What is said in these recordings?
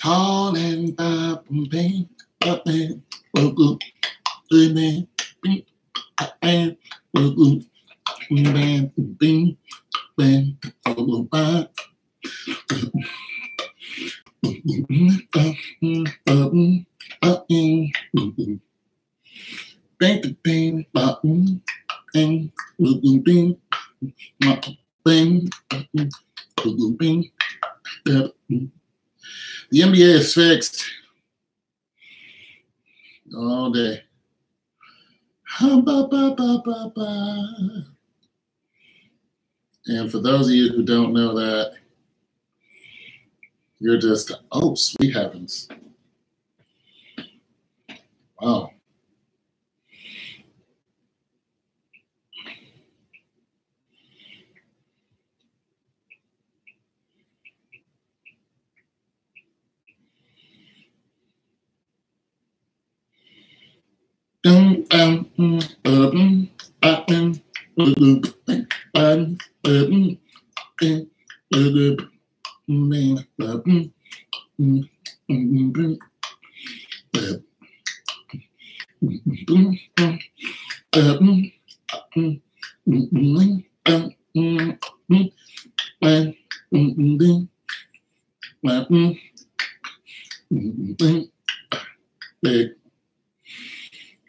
Tall and pink, the NBA is fixed all day. And for those of you who don't know that, you're just, oh, sweet heavens. Wow.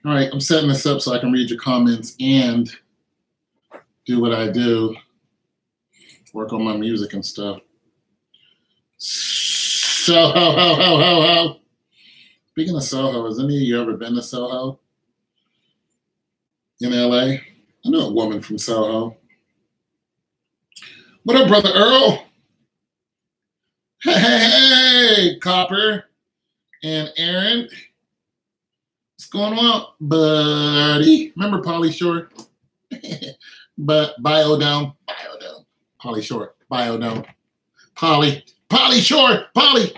All right, I'm setting this up so I can read your comments and do what I do, work on my music and stuff. Soho. Speaking of Soho, has any of you ever been to Soho in LA? I know a woman from Soho. What up, Brother Earl? Hey, Copper and Aaron. What's going on, buddy? Remember Polly Shore? But Biodome. Polly Shore. Biodome. Polly Shore. Polly.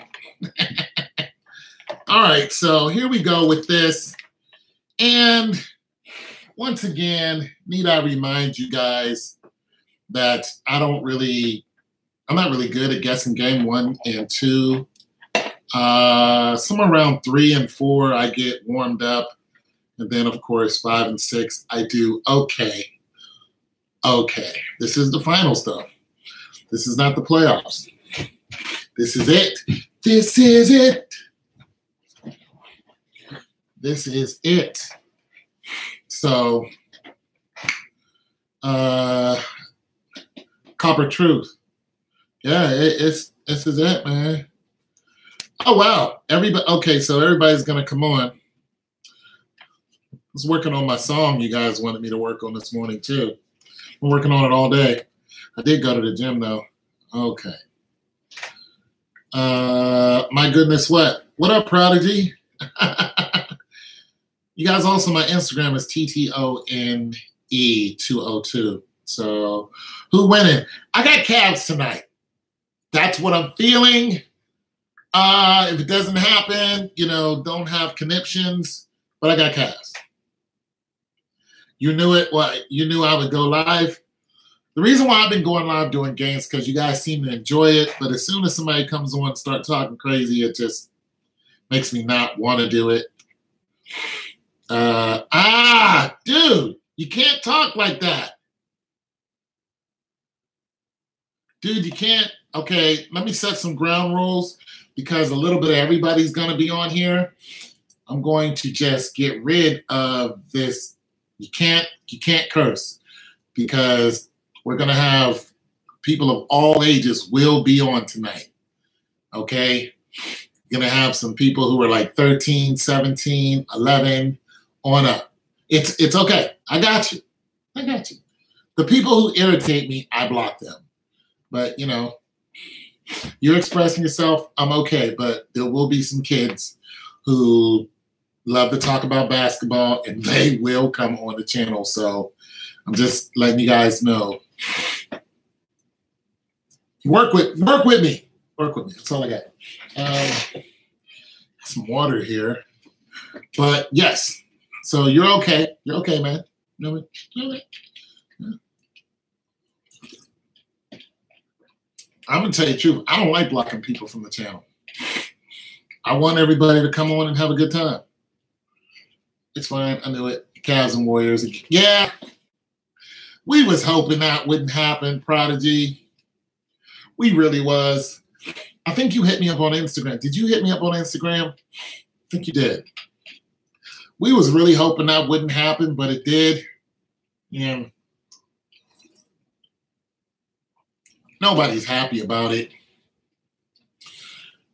All right, so here we go with this. And once again, need I remind you guys that I'm not really good at guessing game 1 and 2. Somewhere around 3 and 4, I get warmed up. And then, of course, 5 and 6, I do okay. Okay, this is the final stuff. This is not the playoffs. This is it. This is it. This is it. So, Copper Truth. Yeah, this is it, man. Oh, wow. Okay, so everybody's going to come on. I was working on my song you guys wanted me to work on this morning, too. I'm working on it all day. I did go to the gym, though. Okay. My goodness, what? What up, Prodigy? You guys also, my Instagram is TTONE202. So, who winning? I got Cavs tonight. That's what I'm feeling. If it doesn't happen, don't have conniptions, but I got Cavs. You knew it. What? You knew I would go live. The reason why I've been going live doing games because you guys seem to enjoy it, but as soon as somebody comes on and start talking crazy, it just makes me not want to do it. Dude, you can't talk like that. Dude, you can't. Okay, let me set some ground rules because a little bit of everybody's going to be on here. I'm going to just get rid of this. You can't curse because we're going to have people of all ages will be on tonight. Okay? You're going to have some people who are like 13, 17, 11 on up. It's okay. I got you. The people who irritate me, I block them. But, you're expressing yourself, I'm okay. But there will be some kids who love to talk about basketball, and they will come on the channel. So I'm just letting you guys know. Work with me. That's all I got. Some water here. But, yes. So you're okay. You're okay, man. You're okay. I'm going to tell you the truth. I don't like blocking people from the channel. I want everybody to come on and have a good time. It's fine. I knew it. Cavs and Warriors. Yeah. We was hoping that wouldn't happen, Prodigy. We really was. I think you hit me up on Instagram. Did you hit me up on Instagram? I think you did. We was really hoping that wouldn't happen, but it did. Yeah. Nobody's happy about it.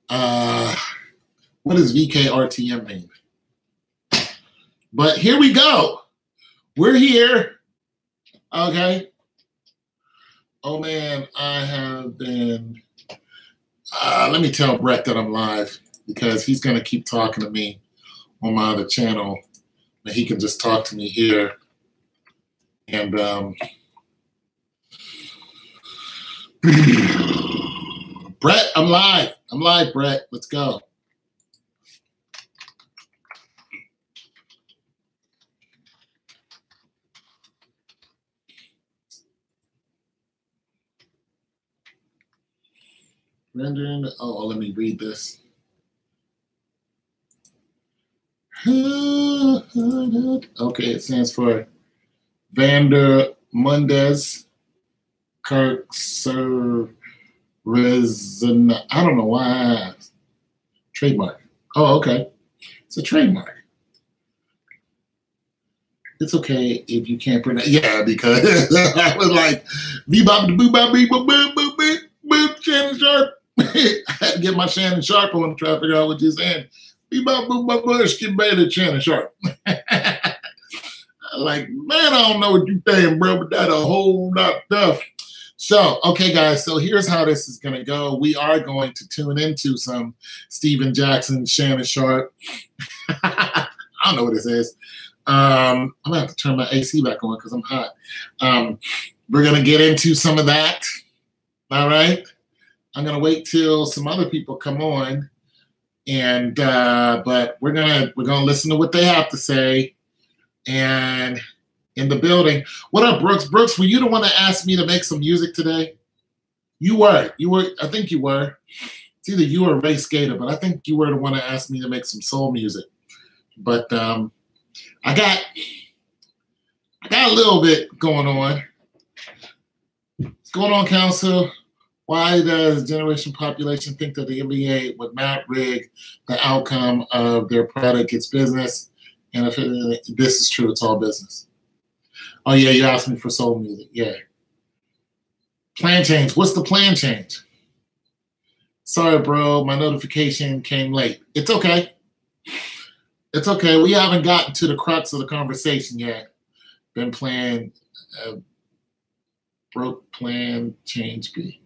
What does VKRTM mean? But here we go. We're here. Okay. Oh, man, I have been... let me tell Brett that I'm live because he's going to keep talking to me on my other channel. And he can just talk to me here. And Brett, I'm live. I'm live, Brett. Let's go. Rendering. Oh, let me read this. Okay, it stands for Vander Mundez Kirk Sir Resin. I don't know why. Trademark. Oh, okay. It's a trademark. It's okay if you can't pronounce. Yeah, because I was like, bebop, boop, beep, boop, boop, boop, boop, Shannon Sharp. I had to get my Shannon Sharp on to try to figure out what you're saying. Bebop, boop, boop, boop, get better, Shannon Sharp. Like, man, I don't know what you're saying, bro, but that's a whole lot of stuff. So, okay, guys, so here's how this is going to go. We are going to tune into some Steven Jackson, Shannon Sharp. I don't know what this is. I'm going to have to turn my AC back on because I'm hot. We're going to get into some of that. All right? I'm going to wait till some other people come on. And but we're gonna listen to what they have to say. And in the building, what up, Brooks? Brooks, were you the one that asked me to make some music today? You were. I think you were. It's either you or Ray Skater, but I think you were the one that asked me to make some soul music. But I got a little bit going on. What's going on, Council? Why does generation population think that the NBA would not rig the outcome of their product? It's business. And if this is true, it's all business. Oh, yeah, you asked me for soul music. Yeah. Plan change. What's the plan change? Sorry, bro. My notification came late. It's okay. It's okay. We haven't gotten to the crux of the conversation yet. Been playing broke plan change B.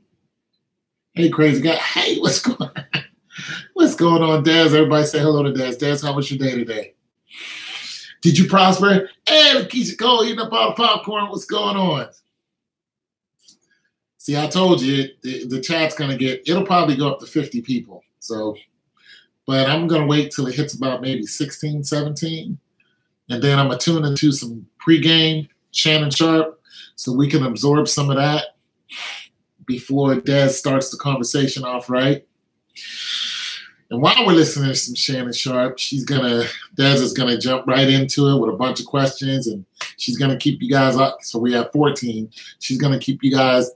Hey, crazy guy. Hey, what's going on? What's going on, Dez? Everybody say hello to Dez. Dez, how was your day today? Did you prosper? Hey, Lakeisha Cole eating up all the popcorn. What's going on? See, I told you the chat's going to it'll probably go up to 50 people. So, but I'm going to wait till it hits about maybe 16, 17. And then I'm going to tune into some pregame Shannon Sharp so we can absorb some of that before Des starts the conversation off right. And while we're listening to some Shannon Sharp, Des is gonna jump right into it with a bunch of questions, and she's gonna keep you guys up. So we have 14. She's gonna keep you guys.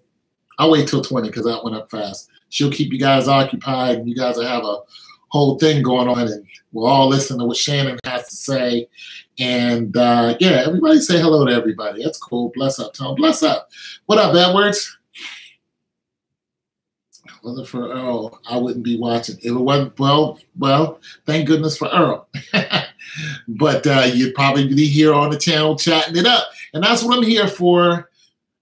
I'll wait till 20 because that went up fast. She'll keep you guys occupied, and you guys will have a whole thing going on, and we'll all listen to what Shannon has to say. And yeah, everybody say hello to everybody. That's cool. Bless up, Tom. Bless up. What up, Edwards? Wasn't for Earl, I wouldn't be watching. It wasn't, well, thank goodness for Earl. But you'd probably be here on the channel chatting it up. And that's what I'm here for,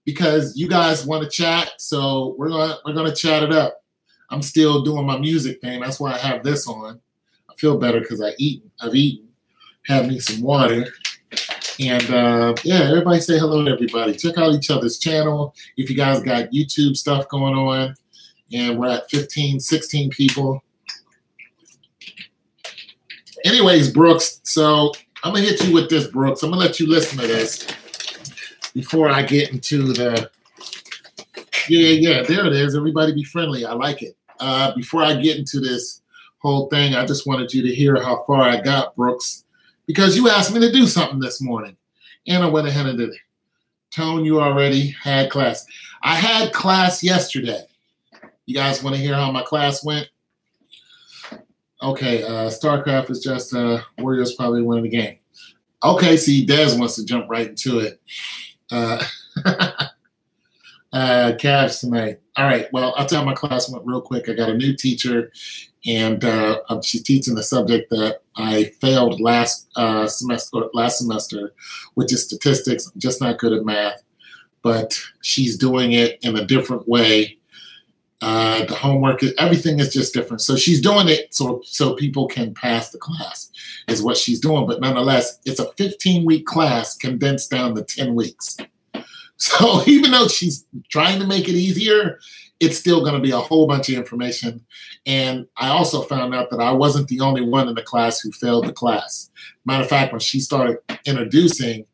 because you guys want to chat, so we're gonna chat it up. I'm still doing my music thing. That's why I have this on. I feel better because I've eaten, had me some water. And yeah, everybody say hello to everybody. Check out each other's channel. If you guys got YouTube stuff going on. And we're at 15, 16 people. Anyways, Brooks, so I'm going to hit you with this, Brooks. I'm going to let you listen to this before I get into the Yeah. There it is. Everybody be friendly. I like it. Before I get into this whole thing, I just wanted you to hear how far I got, Brooks, because you asked me to do something this morning, and I went ahead and did it. Tone, you already had class. I had class yesterday. You guys want to hear how my class went? Okay, StarCraft is just Warriors probably winning the game. Okay, see, Dez wants to jump right into it. Cavs tonight. All right, well, I'll tell you how my class went real quick. I got a new teacher, and she's teaching the subject that I failed last semester, which is statistics. I'm just not good at math, but she's doing it in a different way. The homework, everything is just different. So she's doing it so people can pass the class is what she's doing. But nonetheless, it's a 15-week class condensed down to 10 weeks. So even though she's trying to make it easier, it's still going to be a whole bunch of information. And I also found out that I wasn't the only one in the class who failed the class. Matter of fact, when she started introducing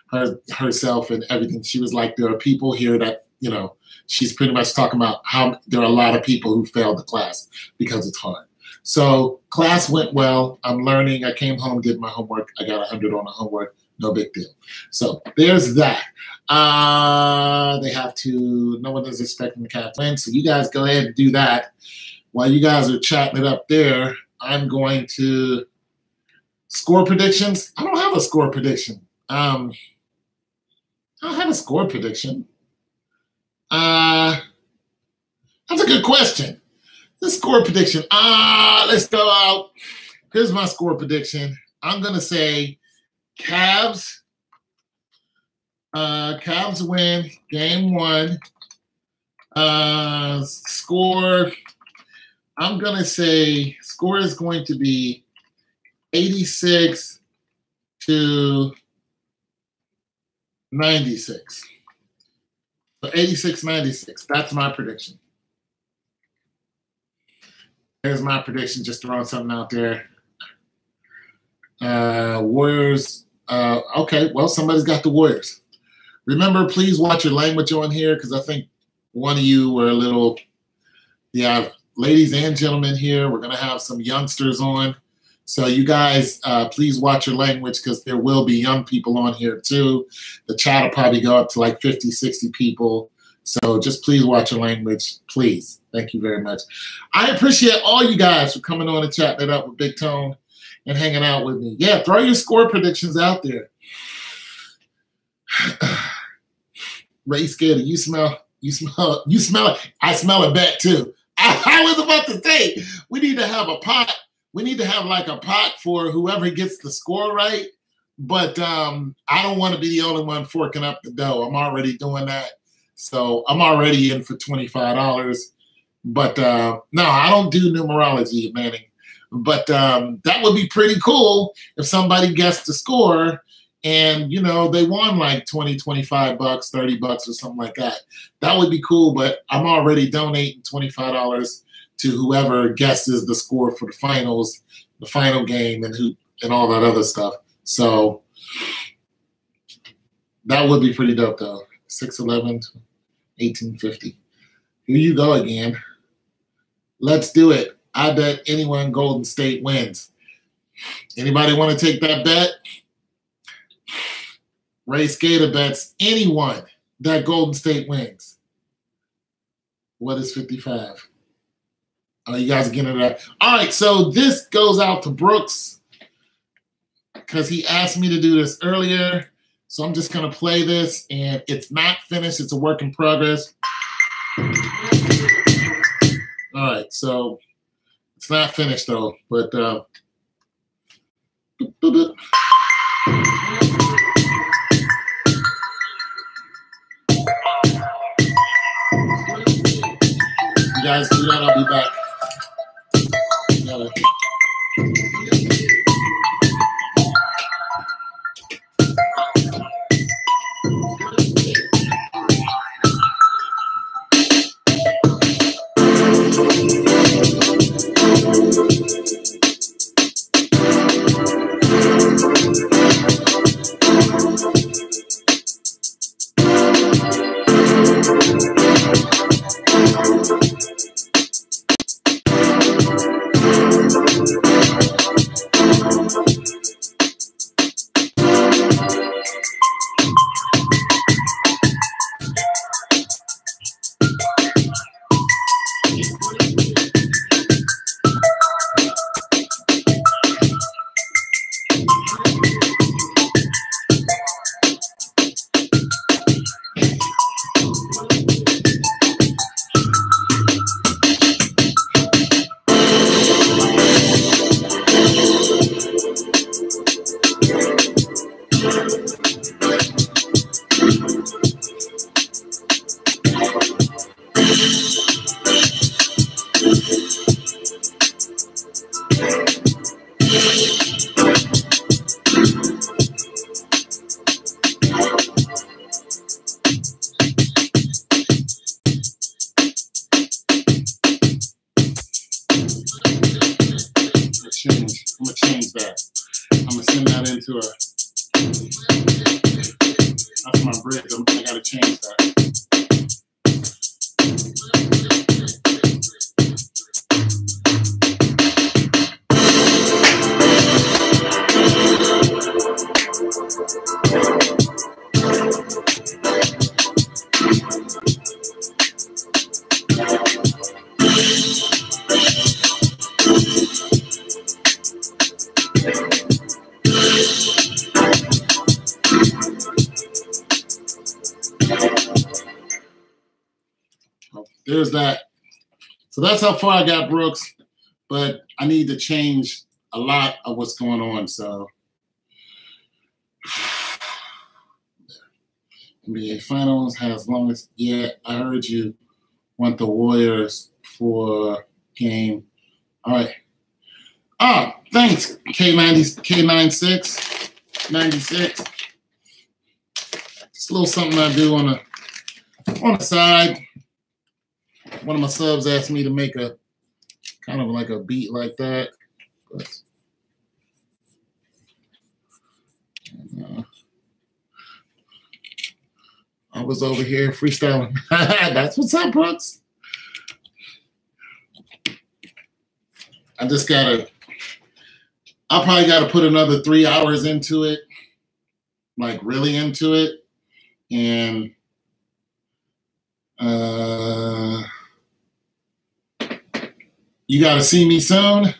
herself and everything, she was like, there are people here that, you know, she's pretty much talking about how there are a lot of people who failed the class because it's hard. So class went well. I'm learning. I came home, did my homework. I got 100 on the homework. No big deal. So there's that. They have to, no one is expecting the Cavs to win. So you guys go ahead and do that. While you guys are chatting it up there, I'm going to score predictions. I don't have a score prediction. I don't have a score prediction. That's a good question. The score prediction. Let's go out. Here's my score prediction. I'm going to say Cavs. Cavs win game 1. Score. I'm going to say score is going to be 86 to 96. So 86-96. That's my prediction. There's my prediction. Just throwing something out there. Warriors. Okay, well, somebody's got the Warriors. Remember, please watch your language on here because I think one of you were a little, yeah, ladies and gentlemen here, we're going to have some youngsters on. So you guys, please watch your language because there will be young people on here too. The chat will probably go up to like 50, 60 people. So just please watch your language, please. Thank you very much. I appreciate all you guys for coming on and chatting it up with Big Tone and hanging out with me. Yeah, throw your score predictions out there. Ray Skater, you smell it. I smell a bet too. I was about to say, we need to have a pot. We need to have like a pot for whoever gets the score right. But I don't want to be the only one forking up the dough. I'm already doing that. So I'm already in for $25. But no, I don't do numerology, Manning. But that would be pretty cool if somebody guessed the score and, you know, they won like 20, 25 bucks, 30 bucks or something like that. That would be cool, but I'm already donating $25 to whoever guesses the score for the finals, the final game, and all that other stuff. So that would be pretty dope, though. 6'11", 1850. Here you go again. Let's do it. I bet anyone Golden State wins. Anybody want to take that bet? Ray Skater bets anyone that Golden State wins. What is 55? Oh, you guys are getting that. All right, so this goes out to Brooks because he asked me to do this earlier. So I'm just going to play this, and it's not finished. It's a work in progress. All right, so it's not finished, though. But you guys do that, I'll be back. I'm gonna change that. I'm gonna send that into a. That's my bridge. I gotta change that. There's that. So that's how far I got, Brooks. But I need to change a lot of what's going on. So NBA Finals has long as I heard you want the Warriors for game. All right. Ah, thanks, K96. Just a little something I do on the side. One of my subs asked me to make a kind of like a beat like that. But, I was over here freestyling. That's what's up, Brooks. I probably gotta put another 3 hours into it, like really into it. And you gotta see me soon.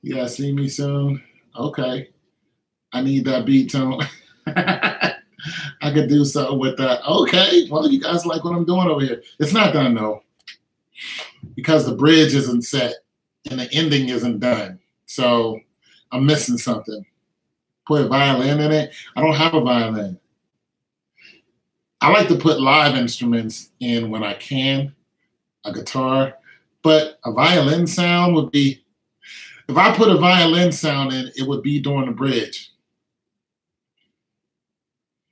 You gotta see me soon. Okay. I need that beat tone. I could do something with that. Okay. Well, you guys like what I'm doing over here. It's not done though, because the bridge isn't set and the ending isn't done. So I'm missing something. Put a violin in it. I don't have a violin. I like to put live instruments in when I can, a guitar, but a violin sound would be, if I put a violin sound in, it would be during the bridge.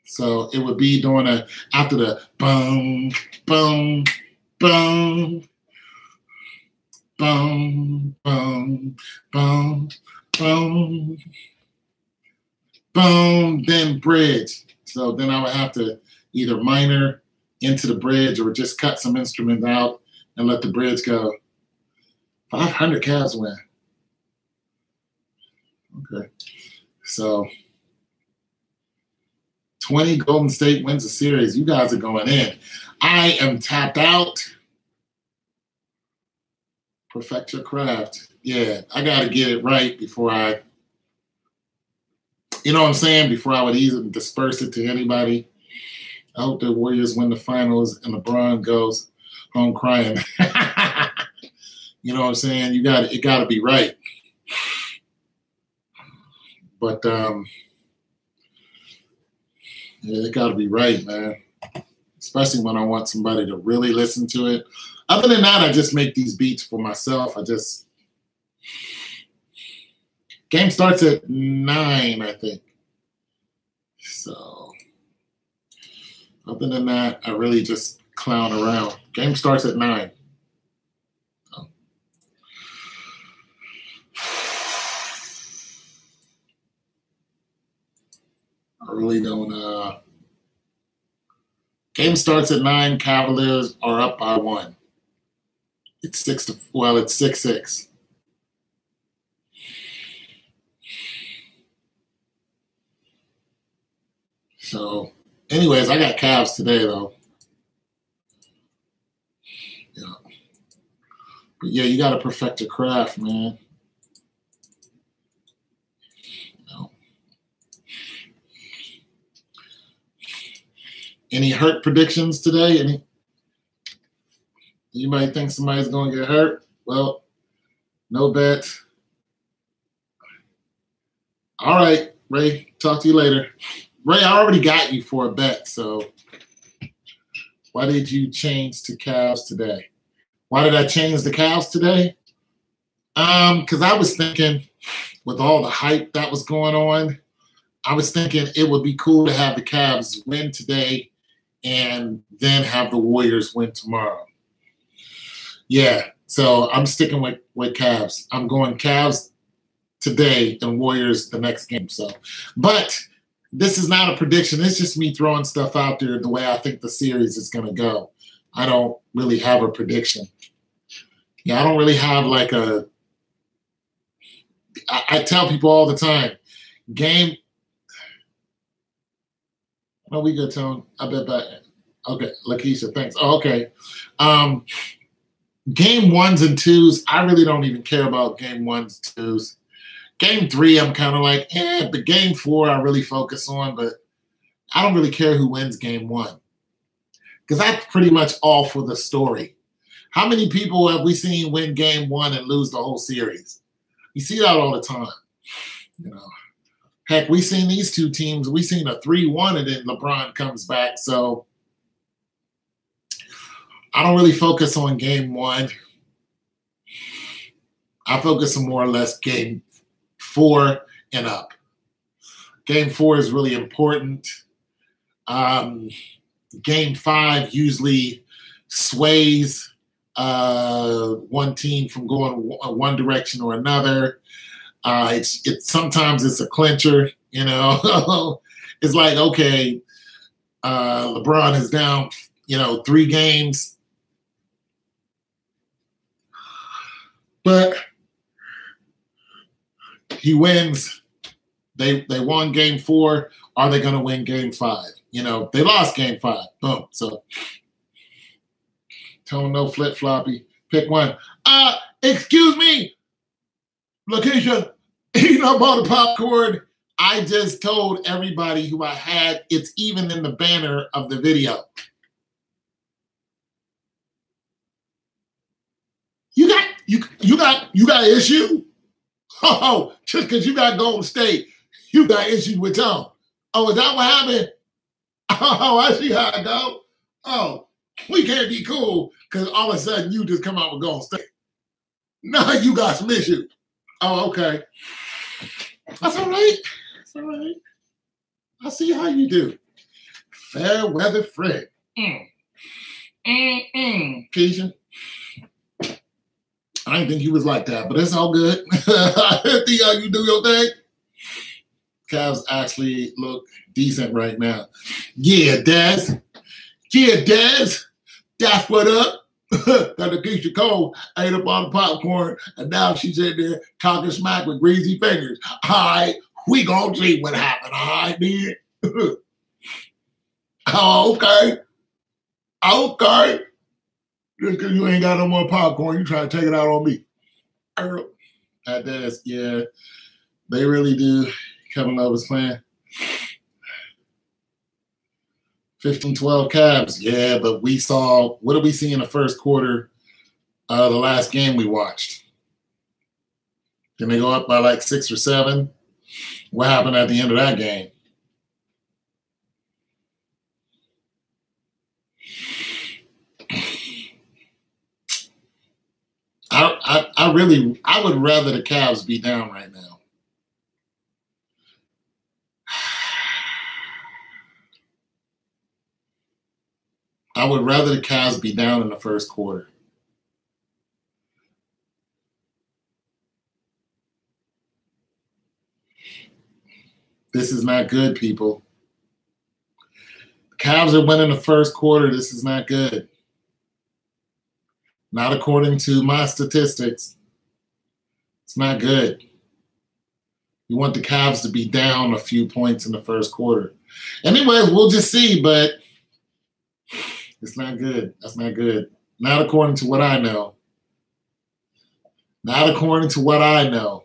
So it would be during after the boom, boom, boom, boom, boom, boom, boom, boom, then bridge. So then I would have to either minor into the bridge or just cut some instrument out and let the bridge go. 500 Cavs win. Okay. So 20 Golden State wins the series. You guys are going in. I am tapped out. Perfect your craft. Yeah, I got to get it right before I, you know what I'm saying? Before I would easily disperse it to anybody. I hope the Warriors win the finals and LeBron goes home crying. You know what I'm saying? It got to be right. But yeah, it got to be right, man. Especially when I want somebody to really listen to it. Other than that, I just make these beats for myself. Game starts at 9, I think. So other than that, I really just clown around. Game starts at 9. So. I really don't. Game starts at 9. Cavaliers are up by 1. It's 6-6. So, anyways, I got Cavs today, though. Yeah. But yeah, you got to perfect your craft, man. Any hurt predictions today? You might think somebody's going to get hurt. Well, no bet. All right, Ray, talk to you later. Ray, I already got you for a bet, so why did you change to Cavs today? Why did I change the Cavs today? Because I was thinking with all the hype that was going on, I was thinking it would be cool to have the Cavs win today and then have the Warriors win tomorrow. Yeah, So I'm sticking with Cavs. I'm going Cavs today and Warriors the next game. So, but this is not a prediction. It's just me throwing stuff out there the way I think the series is going to go. I don't really have a prediction. Yeah, I don't really have like a. I tell people all the time, game. No, we good, Tone. I bet back. Okay, Lakeisha, thanks. Oh, okay. Game 1s and 2s, I really don't even care about game 1s, 2s. Game 3, I'm kind of like, but game 4, I really focus on, but I don't really care who wins game 1. Because that's pretty much all for the story. How many people have we seen win game 1 and lose the whole series? You see that all the time. You know, heck, we seen these two teams. We seen a 3-1 and then LeBron comes back. So I don't really focus on game 1. I focus on more or less game 4 and up. Game 4 is really important. Game 5 usually sways one team from going one direction or another. It's sometimes it's a clincher, you know. It's like, okay, LeBron is down, 3 games, but he wins. They won game 4. Are they going to win game 5? They lost game 5. Boom. So Tone, no flip floppy. Pick one. Excuse me, Lakeisha, eating up all the popcorn. I just told everybody who I had. It's even in the banner of the video. You got issue? Oh, just because you got Golden State, you got issue with Tone. Oh, is that what happened? Oh, I see how it go. Oh, we can't be cool because all of a sudden you just come out with Golden State. No, you got some issue. Oh, okay. That's all right. That's all right. I see how you do. Fair weather friend. Keisha. I didn't think he was like that, but it's all good. I think how you do your thing. Cavs actually look decent right now. Yeah, Daz. Yeah, Daz. That's what up. That Lakeisha Cole ate up all the popcorn, and now she's in there talking smack with greasy fingers. All right, we gonna see what happened. All right, then. Oh, okay. Okay. Just because you ain't got no more popcorn, you trying to take it out on me. At Daz, yeah, they really do. Kevin Love is playing. 15-12 Cavs. Yeah, but we saw, what did we see in the first quarter the last game we watched? Didn't they go up by like 6 or 7? What happened at the end of that game? I would rather the Cavs be down right now. I would rather the Cavs be down in the first quarter. This is not good, people. The Cavs are winning the first quarter. This is not good. Not according to my statistics. It's not good. You want the Cavs to be down a few points in the first quarter. Anyways, we'll just see, but it's not good. That's not good. Not according to what I know. Not according to what I know.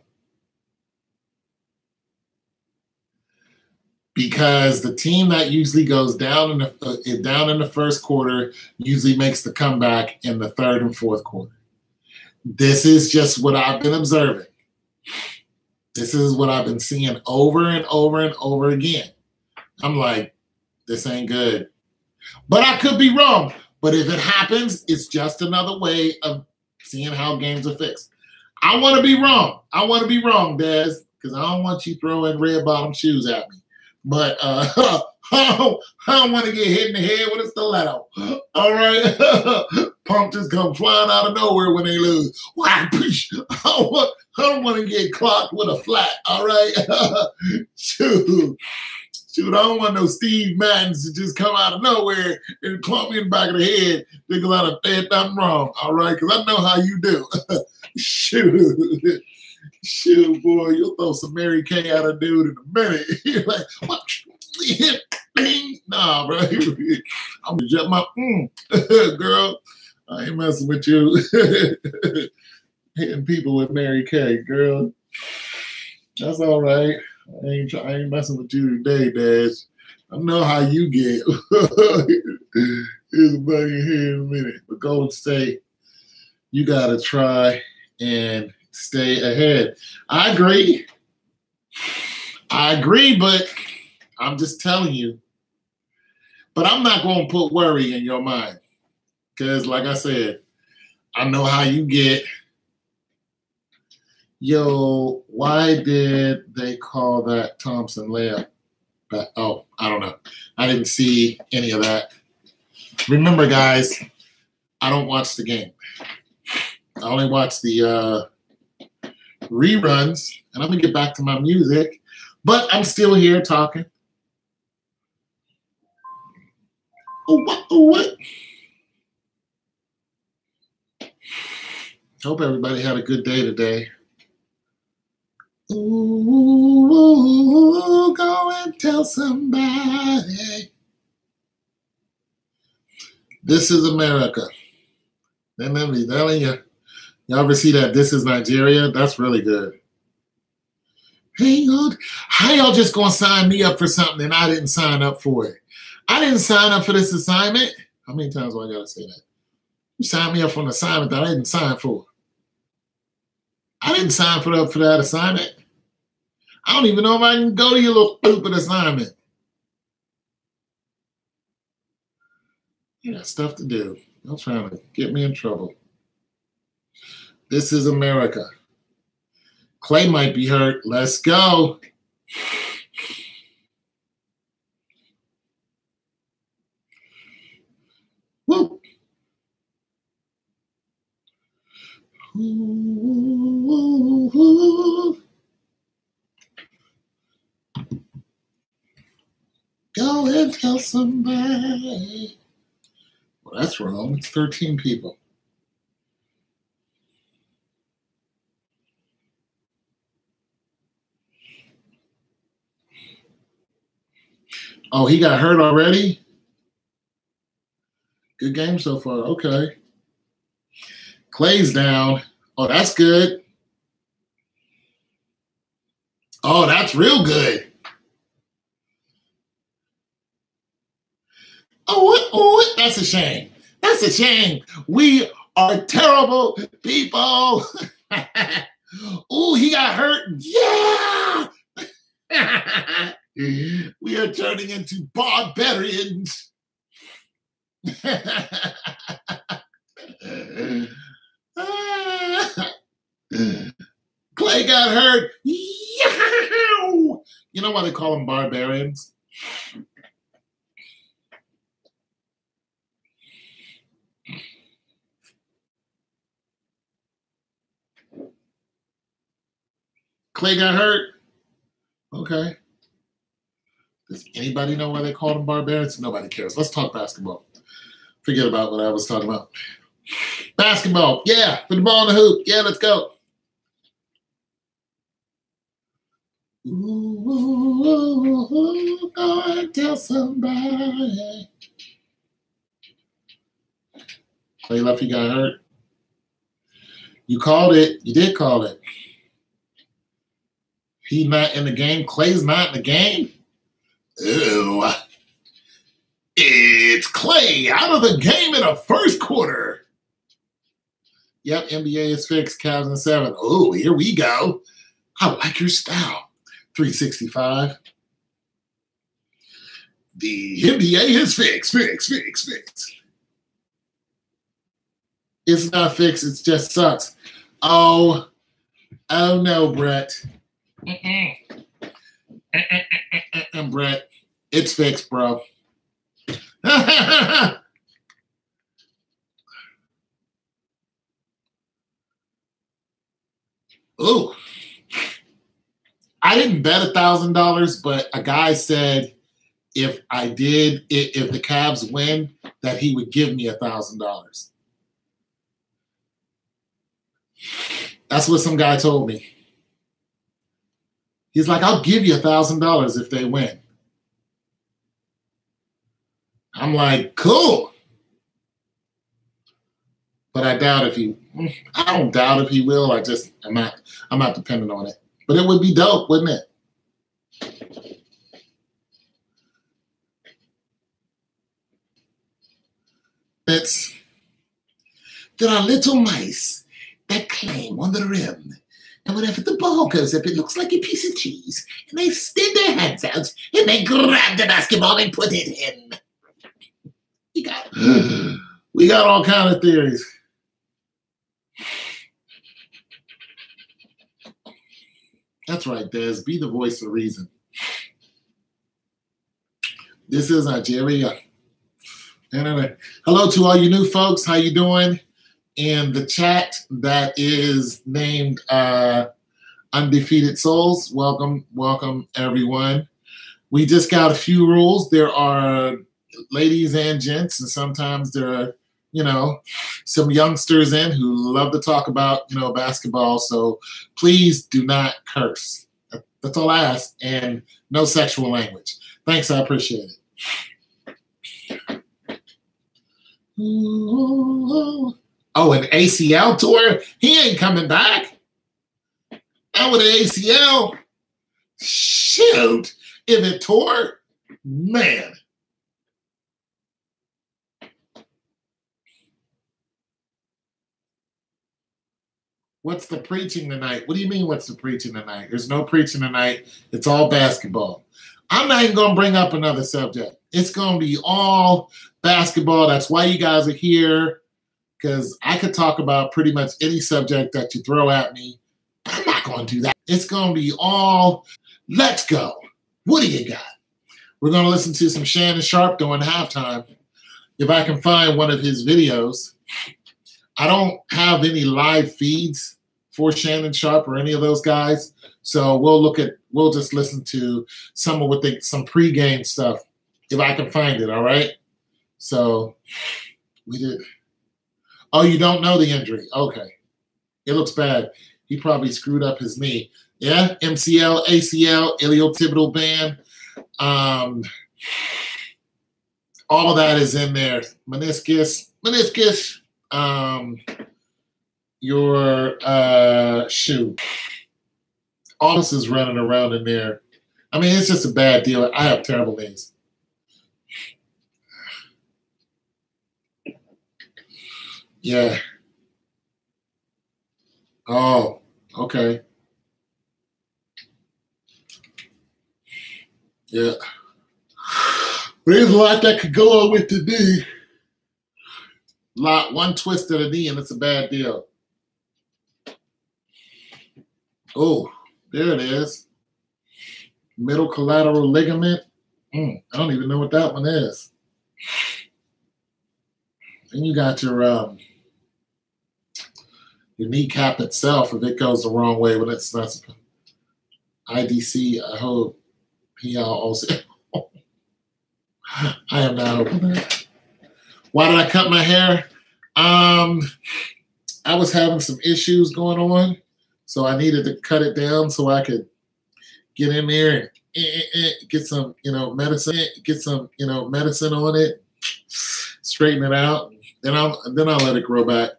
Because the team that usually goes down in the first quarter usually makes the comeback in the third and fourth quarter. This is just what I've been observing. This is what I've been seeing over and over and over again. I'm like, this ain't good. But I could be wrong. But if it happens, it's just another way of seeing how games are fixed. I want to be wrong. I want to be wrong, Daz, because I don't want you throwing red bottom shoes at me. But I don't want to get hit in the head with a stiletto. All right. Punk just come flying out of nowhere when they lose. I don't want to get clocked with a flat. All right. Shoot. I don't want no Steve Maddens to just come out of nowhere and clump me in the back of the head because I done said something wrong. All right. Because I know how you do. Shoot. Shoot, boy, you'll throw some Mary Kay at a dude in a minute. You're like, what? Nah, bro. I'm just my girl. I ain't messing with you. Hitting people with Mary Kay, girl. That's all right. I ain't messing with you today, Dash. I know how you get. Here's a bug in here in a minute. But Golden State, you gotta try and stay ahead. I agree, but I'm just telling you. But I'm not going to put worry in your mind because, like I said, I know how you get. Yo, why did they call that Thompson layup? Oh, I don't know. I didn't see any of that. Remember, guys, I don't watch the game. I only watch the reruns, and I'm going to get back to my music, but I'm still here talking. What? Hope everybody had a good day today. Ooh, go and tell somebody. This is America. Let me tell you. Y'all ever see that This Is Nigeria? That's really good. Hang on. How y'all just going to sign me up for something and I didn't sign up for it? I didn't sign up for this assignment. How many times do I got to say that? You signed me up for an assignment that I didn't sign for. I didn't sign up for that assignment. I don't even know if I can go to your little stupid assignment. You got stuff to do. Y'all trying to get me in trouble. This is America. Clay might be hurt. Let's go. Woo. Ooh. Go and tell somebody. Well, that's wrong. It's 13 people. Oh, he got hurt already? Good game so far. Okay. Clay's down. Oh, that's good. Oh, that's real good. Oh, that's a shame. That's a shame. We are terrible people. Ooh, he got hurt. Yeah. We are turning into barbarians. Clay got hurt. Yow! You know why they call them barbarians? Clay got hurt. Okay. Does anybody know why they call them barbarians? Nobody cares. Let's talk basketball. Forget about what I was talking about. Basketball. Yeah. Put the ball in the hoop. Yeah, let's go. Ooh, go and tell somebody. Clay Luffy got hurt. You called it. You did call it. He's not in the game. Clay's not in the game. Ew. It's Clay out of the game in the first quarter. Yep, NBA is fixed. Cavs in 7. Oh, here we go. I like your style. 365. The NBA is fixed. It's not fixed. It just sucks. Oh no, Brett. Brett. It's fixed, bro. Ooh. I didn't bet $1,000, but a guy said if the Cavs win, that he would give me $1,000. That's what some guy told me. He's like, I'll give you $1,000 if they win. I'm like, cool. But I don't doubt if he will. I'm not dependent on it. But it would be dope, wouldn't it? There are little mice that climb on the rim. And whenever the ball goes up, it looks like a piece of cheese. And they stick their hands out and they grab the basketball and put it in. We got all kinds of theories. That's right, Des. Be the voice of reason. This is Nigeria. Hello to all you new folks. How you doing? In the chat that is named Undefeated Souls. Welcome, welcome, everyone. We just got a few rules. There are ladies and gents, and sometimes there are, some youngsters in who love to talk about, basketball. So please do not curse. That's all I ask. And no sexual language. Thanks, I appreciate it. Ooh. Oh, an ACL tour? He ain't coming back. And with an ACL, shoot, if it tore, man. What's the preaching tonight? What do you mean, what's the preaching tonight? There's no preaching tonight. It's all basketball. I'm not even going to bring up another subject. It's going to be all basketball. That's why you guys are here, because I could talk about pretty much any subject that you throw at me. I'm not going to do that. It's going to be all, let's go. What do you got? We're going to listen to some Shannon Sharpe during halftime. If I can find one of his videos. I don't have any live feeds for Shannon Sharpe or any of those guys. So we'll just listen to some pregame stuff if I can find it, all right? So we did. Oh, you don't know the injury. Okay. It looks bad. He probably screwed up his knee. Yeah, MCL, ACL, iliotibial band. All of that is in there. Meniscus. Your shoe. All this is running around in there. I mean, it's just a bad deal. I have terrible knees. Yeah. Oh, okay. Yeah. There's a lot that could go on with the knee. One twist of the knee and it's a bad deal. Oh, there it is. Middle collateral ligament. I don't even know what that one is. Then you got your kneecap itself if it goes the wrong way, but it's not. IDC, I hope he also. I am not open that. Why did I cut my hair? I was having some issues going on, so I needed to cut it down so I could get in there and get some, medicine. Get some, medicine on it, straighten it out. Then I'll let it grow back,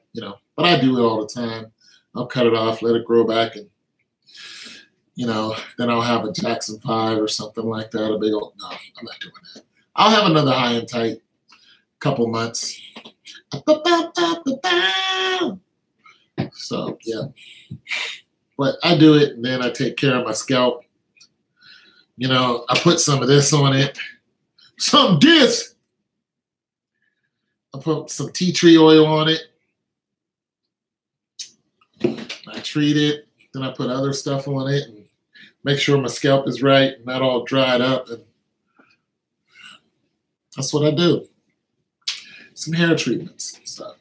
But I do it all the time. I'll cut it off, let it grow back, and then I'll have a Jackson 5 or something like that. A big old no, I'm not doing that. I'll have another high and tight couple months. So yeah, but I do it and then I take care of my scalp. I put some of this on it. I put some tea tree oil on it. I treat it. Then I put other stuff on it and make sure my scalp is right and not all dried up. And That's what I do. Some hair treatments and stuff.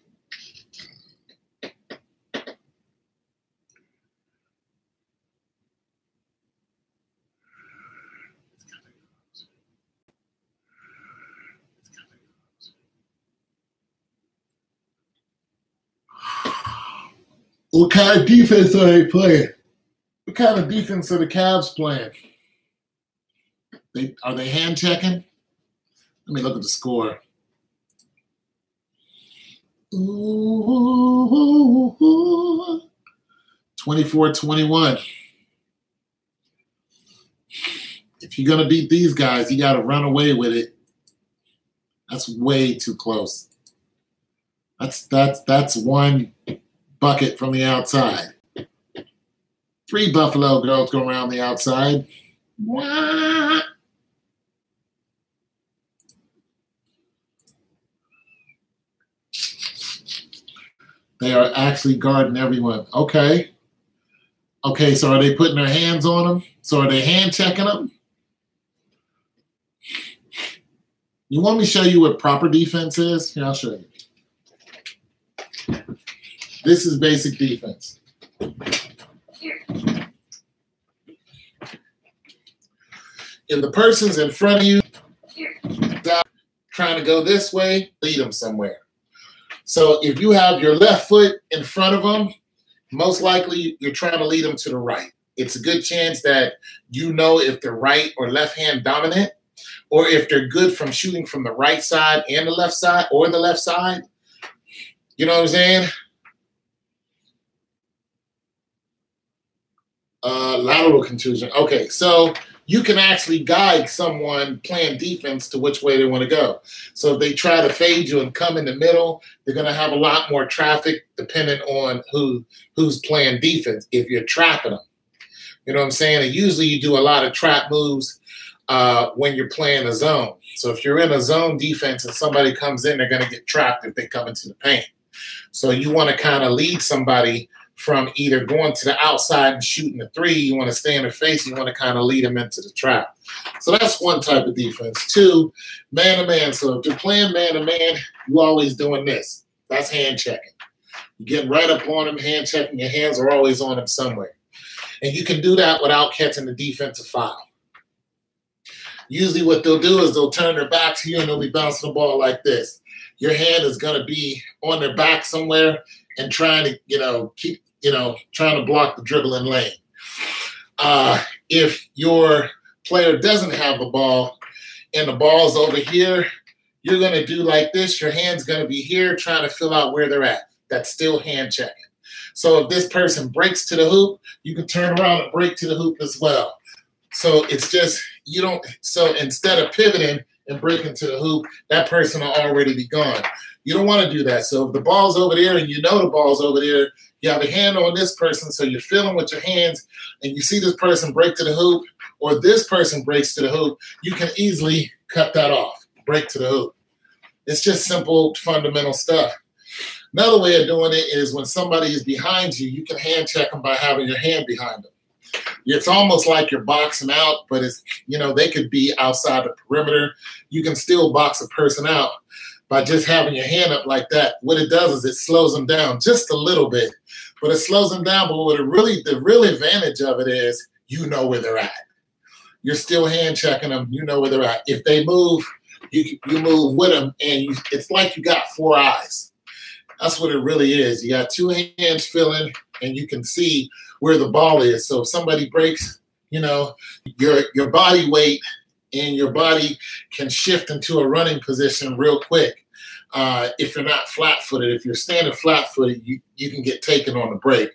What kind of defense are they playing? What kind of defense are the Cavs playing? Are they hand checking? Let me look at the score. Ooh, 24-21. If you're going to beat these guys, you got to run away with it. That's way too close. That's one bucket from the outside. 3 Buffalo girls go around the outside. Wah. They are actually guarding everyone. Okay. Okay, so are they putting their hands on them? So are they hand checking them? You want me to show you what proper defense is? Here, I'll show you. This is basic defense. If the person's in front of you, trying to go this way, lead them somewhere. So if you have your left foot in front of them, most likely you're trying to lead them to the right. It's a good chance that you know if they're right or left hand dominant, or if they're good from shooting from the right side and the left side, or the left side. You know what I'm saying? Lateral contusion. Okay, so you can actually guide someone playing defense to which way they want to go. So if they try to fade you and come in the middle, they're going to have a lot more traffic depending on who's playing defense if you're trapping them. You know what I'm saying? And usually you do a lot of trap moves when you're playing a zone. So if you're in a zone defense and somebody comes in, they're going to get trapped if they come into the paint. So you want to kind of lead somebody from either going to the outside and shooting a 3, you want to stay in their face, you want to kind of lead them into the trap. So that's one type of defense. 2, man-to-man. So if they're playing man-to-man, you're always doing this. That's hand checking. You're getting right up on them, hand checking. Your hands are always on them somewhere. And you can do that without catching the defensive foul. Usually what they'll do is they'll turn their back to you and they'll be bouncing the ball like this. Your hand is going to be on their back somewhere and trying to, keep, trying to block the dribbling lane. If your player doesn't have the ball and the ball's over here, you're going to do like this. Your hand's going to be here trying to fill out where they're at. That's still hand checking. So if this person breaks to the hoop, you can turn around and break to the hoop as well. So it's just, so instead of pivoting and breaking to the hoop, that person will already be gone. You don't want to do that. So if the ball's over there and you know the ball's over there, you have a hand on this person, so you're feeling with your hands, and you see this person break to the hoop, or this person breaks to the hoop, you can easily cut that off, break to the hoop. It's just simple, fundamental stuff. Another way of doing it is when somebody is behind you, you can hand check them by having your hand behind them. It's almost like you're boxing out, but it's, they could be outside the perimeter. You can still box a person out by just having your hand up like that. What it does is it slows them down just a little bit, but it slows them down. But the real advantage of it is you know where they're at. You're still hand checking them. You know where they're at. If they move, you move with them, and it's like you got 4 eyes. That's what it really is. You got 2 hands feeling, and you can see where the ball is. So if somebody breaks, your body weight and your body can shift into a running position real quick. If you're not flat-footed, if you're standing flat-footed, you can get taken on the break.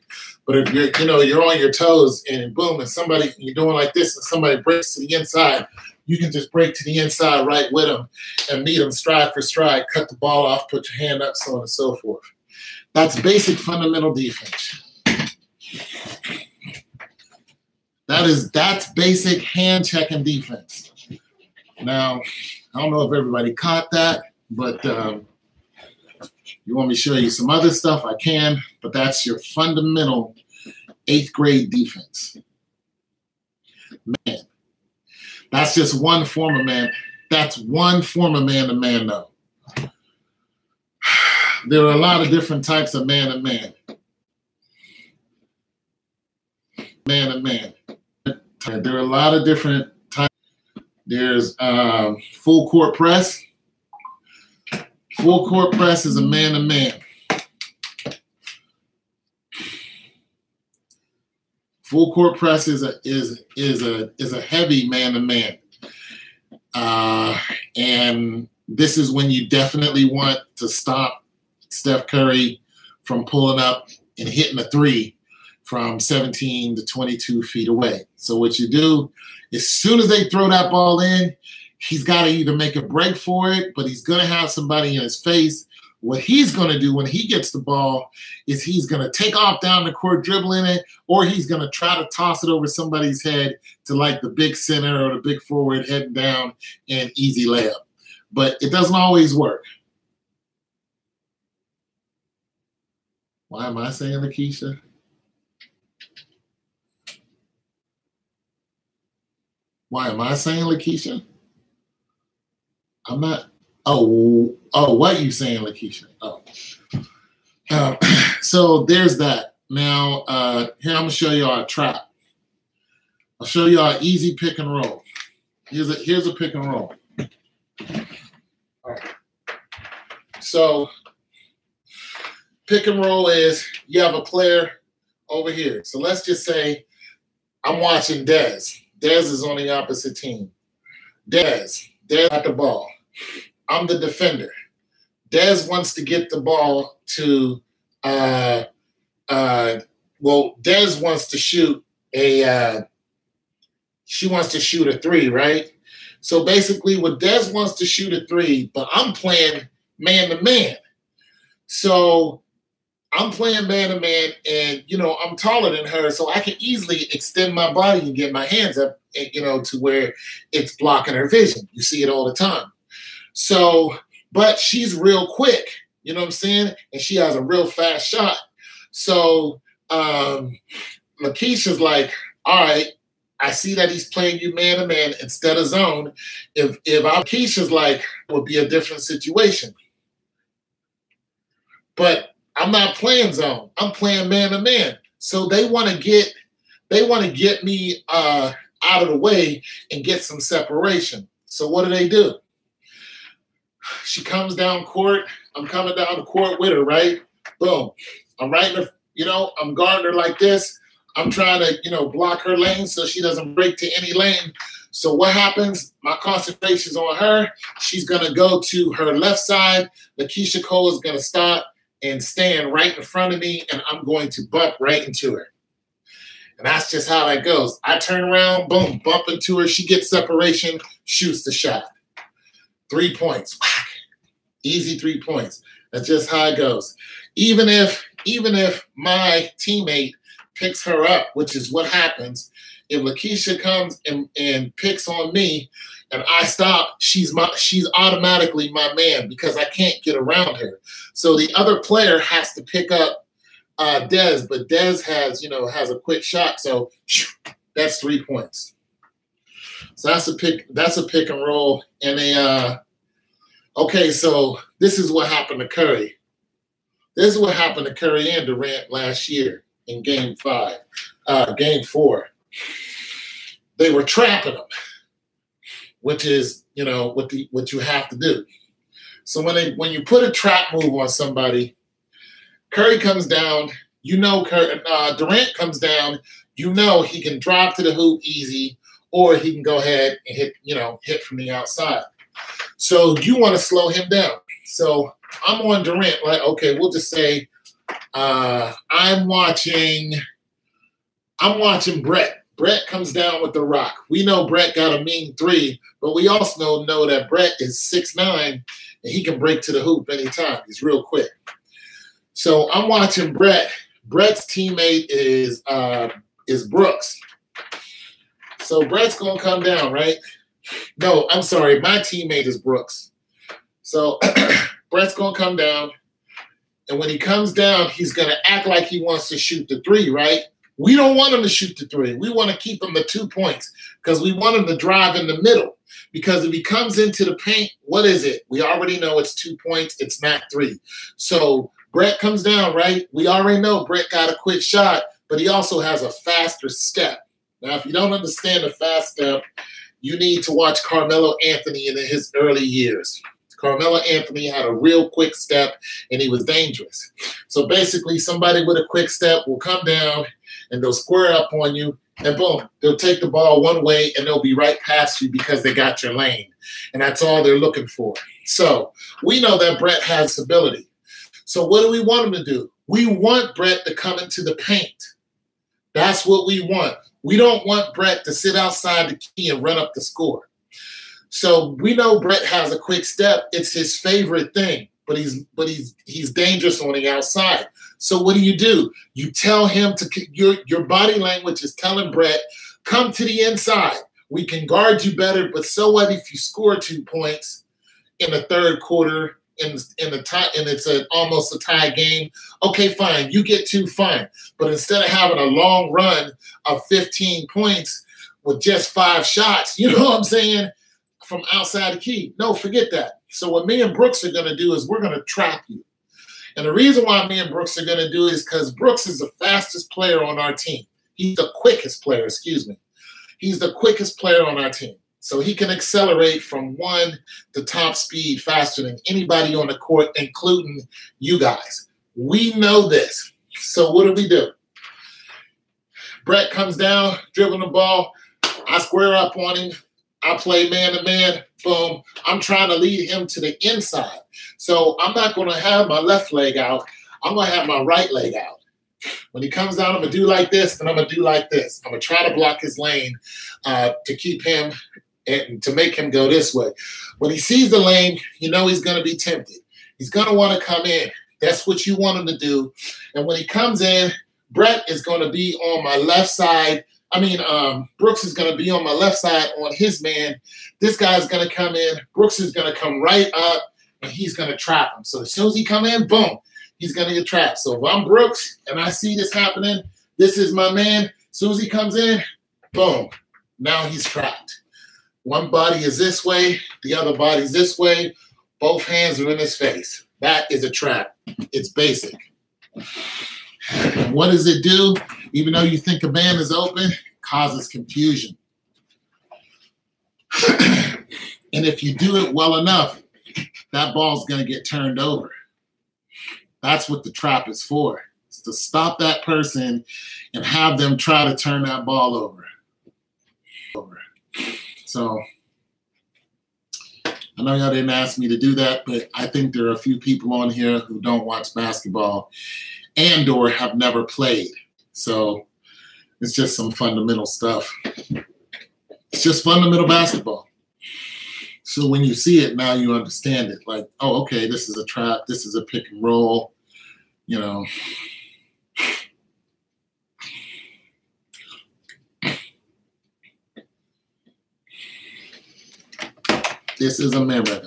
But if you're on your toes and boom, and you're doing like this, and somebody breaks to the inside, you can just break to the inside right with them and meet them stride for stride, cut the ball off, put your hand up, so on and so forth. That's basic fundamental defense. That's basic hand checking defense. Now, I don't know if everybody caught that, but you want me to show you some other stuff? I can, but that's your fundamental 8th grade defense. Man, that's just one form of man. That's one form of man-to-man, though. There are a lot of different types of man-to-man. Man-to-man. There are a lot of different types. There's full court press. Full court press is a man-to-man. Full court press is a heavy man-to-man. And this is when you definitely want to stop Steph Curry from pulling up and hitting a three from 17 to 22 feet away. So what you do, as soon as they throw that ball in, he's got to either make a break for it, but he's going to have somebody in his face. What he's going to do when he gets the ball is he's going to take off down the court dribbling it, or he's going to try to toss it over somebody's head to like the big center or the big forward heading down and easy layup. But it doesn't always work. Why am I saying Lakeisha? Why am I saying Lakeisha? I'm not. Oh, what you saying, Lakeisha? Oh. So there's that. Now, here I'm going to show you our trap. I'll show you our easy pick and roll. Here's a pick and roll. All right. So pick and roll is you have a player over here. So let's just say I'm watching Dez. Dez is on the opposite team. Dez got the ball. I'm the defender. Dez wants to get the ball to Dez wants to shoot she wants to shoot a three, right? So basically what Dez wants to shoot a three, but I'm playing man-to-man. So I'm playing man-to-man, and, I'm taller than her, so I can easily extend my body and get my hands up, to where it's blocking her vision. You see it all the time. So, but she's real quick, you know what I'm saying? And she has a real fast shot. So Lakeisha's like, all right, I see that he's playing you man-to-man instead of zone. If Lakeisha's like, it would be a different situation. But I'm not playing zone. I'm playing man-to-man. So they want to get me out of the way and get some separation. So what do? She comes down court. I'm coming down the court with her, right? Boom. I'm right in the, I'm guarding her like this. I'm trying to, block her lane so she doesn't break to any lane. So what happens? My concentration's on her. She's going to go to her left side. Lakeisha Cole is going to stop and stand right in front of me, and I'm going to bump right into her. And that's just how that goes. I turn around, boom, bump into her. She gets separation, shoots the shot. 3 points. Easy 3 points. That's just how it goes. Even if my teammate picks her up, which is what happens, if Lakeisha comes and picks on me and I stop, she's automatically my man because I can't get around her. So the other player has to pick up Dez, but Dez has a quick shot, so that's 3 points. So that's a pick and roll. And okay, so this is what happened to Curry. This is what happened to Curry and Durant last year in game 4. They were trapping them, which is, what you have to do. So when you put a trap move on somebody, Curry comes down, Durant comes down, he can drive to the hoop easy, or he can go ahead and hit from the outside. So you want to slow him down. So I'm on Durant, like, okay, we'll just say I'm watching Brett. Brett comes down with the rock. We know Brett got a mean three, but we also know that Brett is 6'9", and he can break to the hoop anytime. He's real quick. So I'm watching Brett. Brett's teammate is Brooks. So Brett's going to come down, right? No, I'm sorry. My teammate is Brooks. So Brett's going to come down. And when he comes down, he's going to act like he wants to shoot the three, right? We don't want him to shoot the 3. We want to keep him at 2 points because we want him to drive in the middle. Because if he comes into the paint, what is it? We already know it's 2 points. It's not 3. So Brett comes down, right? We already know Brett got a quick shot, but he also has a faster step. Now, if you don't understand the fast step, you need to watch Carmelo Anthony in his early years. Carmelo Anthony had a real quick step, and he was dangerous. So basically, somebody with a quick step will come down, and they'll square up on you, and boom, they'll take the ball one way, and they'll be right past you because they got your lane. And that's all they're looking for. So we know that Brett has ability. So what do we want him to do? We want Brett to come into the paint. That's what we want. We don't want Brett to sit outside the key and run up the score. So we know Brett has a quick step. It's his favorite thing, but he's dangerous on the outside. So what do? You tell him to, your body language is telling Brett, come to the inside. We can guard you better, but so what if you score 2 points in the third quarter in the tie, and it's almost a tie game? Okay, fine. You get 2, fine. But instead of having a long run of 15 points with just 5 shots, you know what I'm saying, from outside the key. No, forget that. So what me and Brooks are going to do is we're going to trap you. And the reason why me and Brooks are going to do it is because Brooks is the fastest player on our team. He's the quickest player, excuse me. He's the quickest player on our team. So he can accelerate from 1 to top speed faster than anybody on the court, including you guys. We know this. So what do? Brett comes down, dribbling the ball. I square up on him. I play man-to-man, boom. I'm trying to lead him to the inside. So I'm not going to have my left leg out. I'm going to have my right leg out. When he comes down, I'm going to do like this, and I'm going to do like this. I'm going to try to block his lane to keep him and to make him go this way. When he sees the lane, you know he's going to be tempted. He's going to want to come in. That's what you want him to do. And when he comes in, Brett is going to be on my left side. Brooks is going to be on my left side on his man. This guy's going to come in. Brooks is going to come right up, and he's going to trap him. So as soon as he come in, boom, he's going to get trapped. So if I'm Brooks and I see this happening, this is my man. As soon as he comes in, boom, now he's trapped. One body is this way. The other body's this way. Both hands are in his face. That is a trap. It's basic. And what does it do? Even though you think a man is open, it causes confusion. And if you do it well enough, that ball's going to get turned over. That's what the trap is for. It's to stop that person and have them try to turn that ball over. So I know y'all didn't ask me to do that, but I think there are a few people on here who don't watch basketball and or have never played. So it's just some fundamental stuff. It's just fundamental basketball. So when you see it, now you understand it. Like, oh, okay, this is a trap. This is a pick and roll, you know. This is a mirror.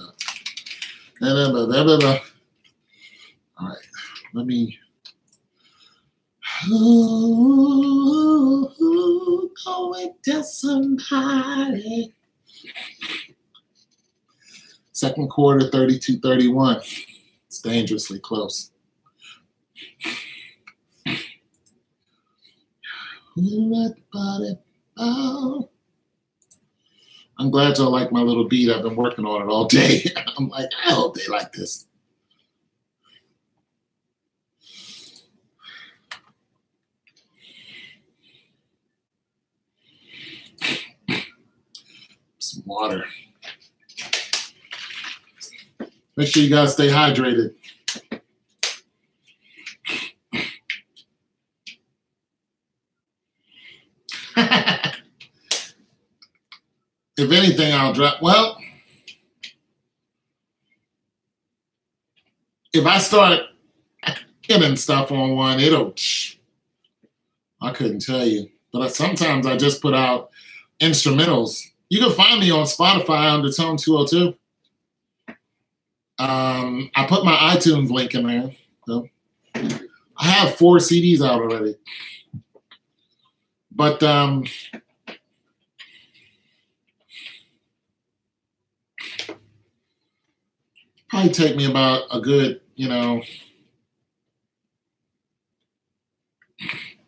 All right, let me. Going to somebody. Second quarter, 32-31. It's dangerously close. I'm glad y'all like my little beat. I've been working on it all day. I'm like, I hope they like this. Some water. Make sure you guys stay hydrated. If anything, I'll drop. Well, if I start hitting stuff on one, I couldn't tell you. But sometimes I just put out instrumentals. You can find me on Spotify under Tone 202. I put my iTunes link in there. So I have 4 CDs out already. But probably take me about a good,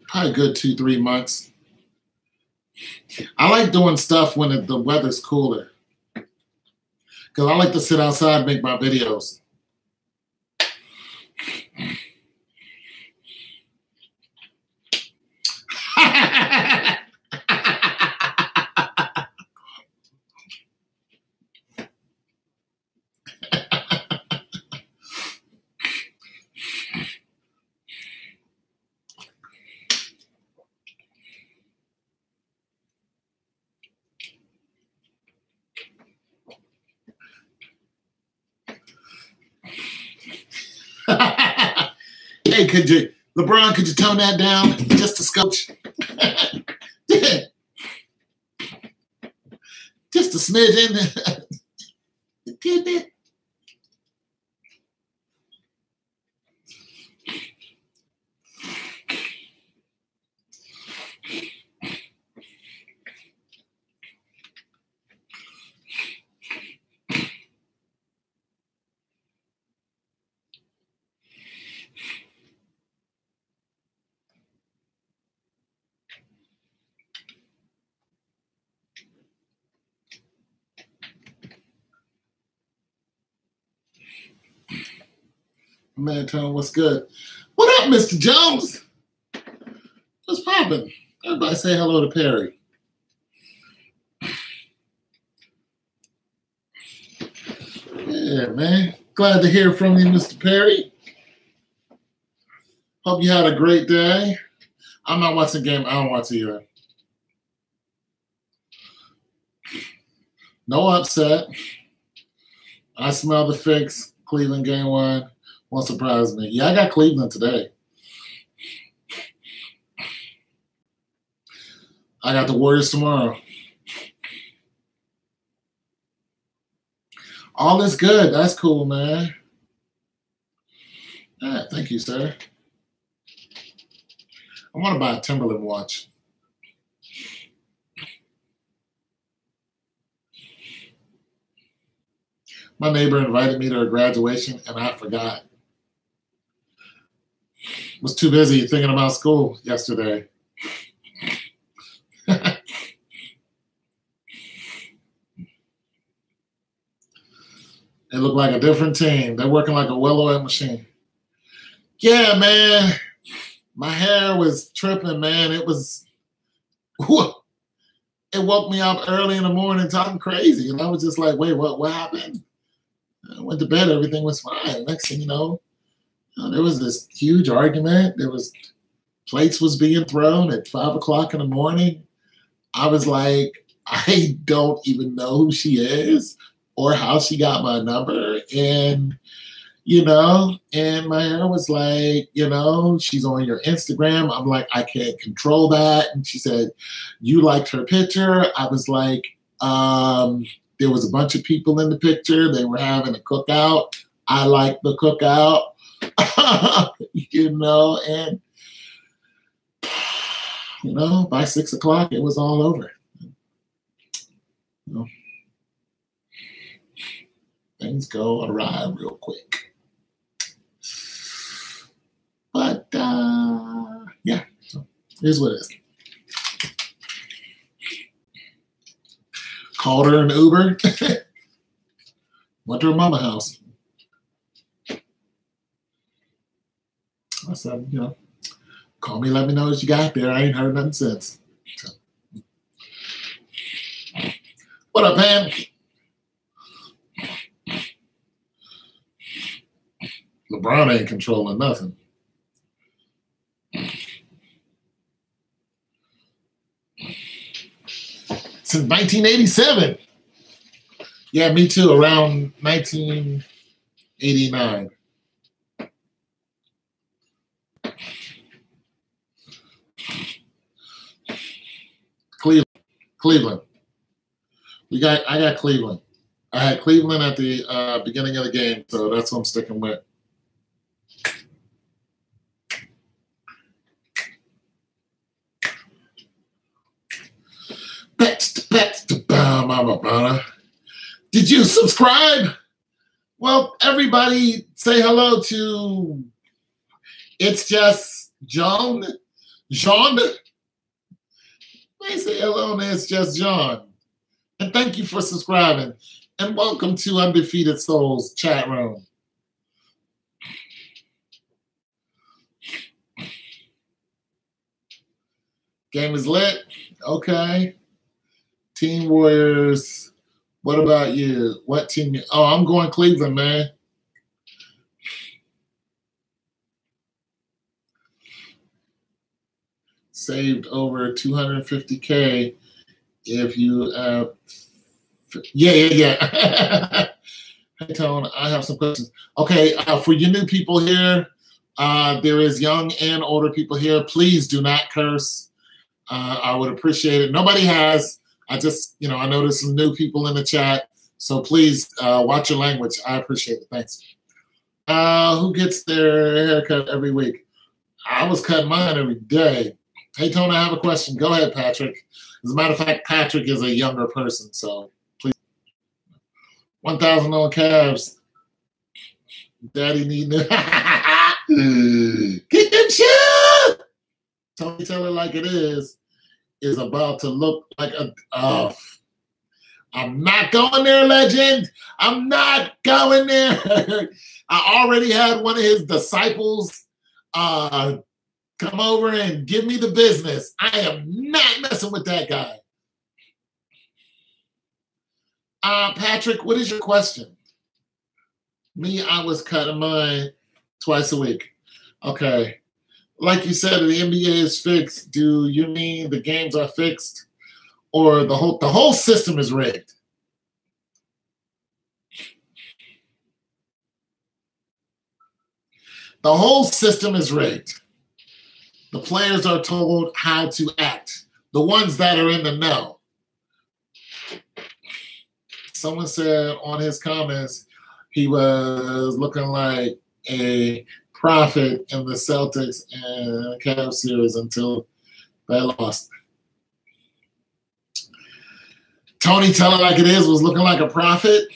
probably a good 2-3 months. I like doing stuff when the weather's cooler, because I like to sit outside and make my videos. Hey, LeBron, could you tone that down just a scotch? Just a smidge in there. Man, Tone, what's good? What up, Mr. Jones? What's poppin'? Everybody say hello to Perry. Yeah, man. Glad to hear from you, Mr. Perry. Hope you had a great day. I'm not watching the game. I don't watch it either. No upset. I smell the fix. Cleveland game 1. Won't surprise me. Yeah, I got Cleveland today. I got the Warriors tomorrow. All is good. That's cool, man. Yeah, thank you, sir. I want to buy a Timberland watch. My neighbor invited me to her graduation, and I forgot. Was too busy thinking about school yesterday. It looked like a different team. They're working like a well-oiled machine. Yeah, man. My hair was tripping, man. It was, it woke me up early in the morning talking crazy. And I was just like, wait, what happened? I went to bed. Everything was fine. Next thing you know, there was this huge argument. There was plates was being thrown at 5 o'clock in the morning. I was like, I don't even know who she is or how she got my number. And, and my hair was like, she's on your Instagram. I'm like, I can't control that. And she said, you liked her picture. I was like, there was a bunch of people in the picture. They were having a cookout. I liked the cookout. And by 6 o'clock, it was all over. Things go awry real quick. But, yeah, so here's what it is. Called her an Uber. Went to her mama's house. I said, call me, let me know that you got there. I ain't heard nothing since. So. What up, man? LeBron ain't controlling nothing. Since 1987. Yeah, me too, around 1989. Cleveland. I got Cleveland. I had Cleveland at the beginning of the game, so that's what I'm sticking with. Did you subscribe? Well, everybody say hello to It's Just John. Jean? They say hello and It's Just John. And thank you for subscribing. And welcome to Undefeated Souls chat room. Game is lit. Okay. Team Warriors. What about you? What team? Oh, I'm going Cleveland, man. Saved over 250K if you yeah. Hey, Tone, I have some questions. Okay, for you new people here, there is young and older people here. Please do not curse. I would appreciate it. Nobody has. I just, I know there's some new people in the chat, so please watch your language. I appreciate it. Thanks. Who gets their haircut every week? I was cutting mine every day. Hey, Tony, I have a question. Go ahead, Patrick. As a matter of fact, Patrick is a younger person, so please. 1,000 on calves. Daddy need new. Get them shoes! Tony, tell it like it is about to look like a. I'm not going there, legend. I'm not going there. I already had one of his disciples come over and give me the business. I am not messing with that guy. Patrick, what is your question? Me, I was cutting mine twice a week. Okay. Like you said, the NBA is fixed. Do you mean the games are fixed, or the whole system is rigged? The whole system is rigged. The players are told how to act. The ones that are in the know. Someone said on his comments he was looking like a prophet in the Celtics and Cavs series until they lost. Tony, tell it like it is, was looking like a prophet.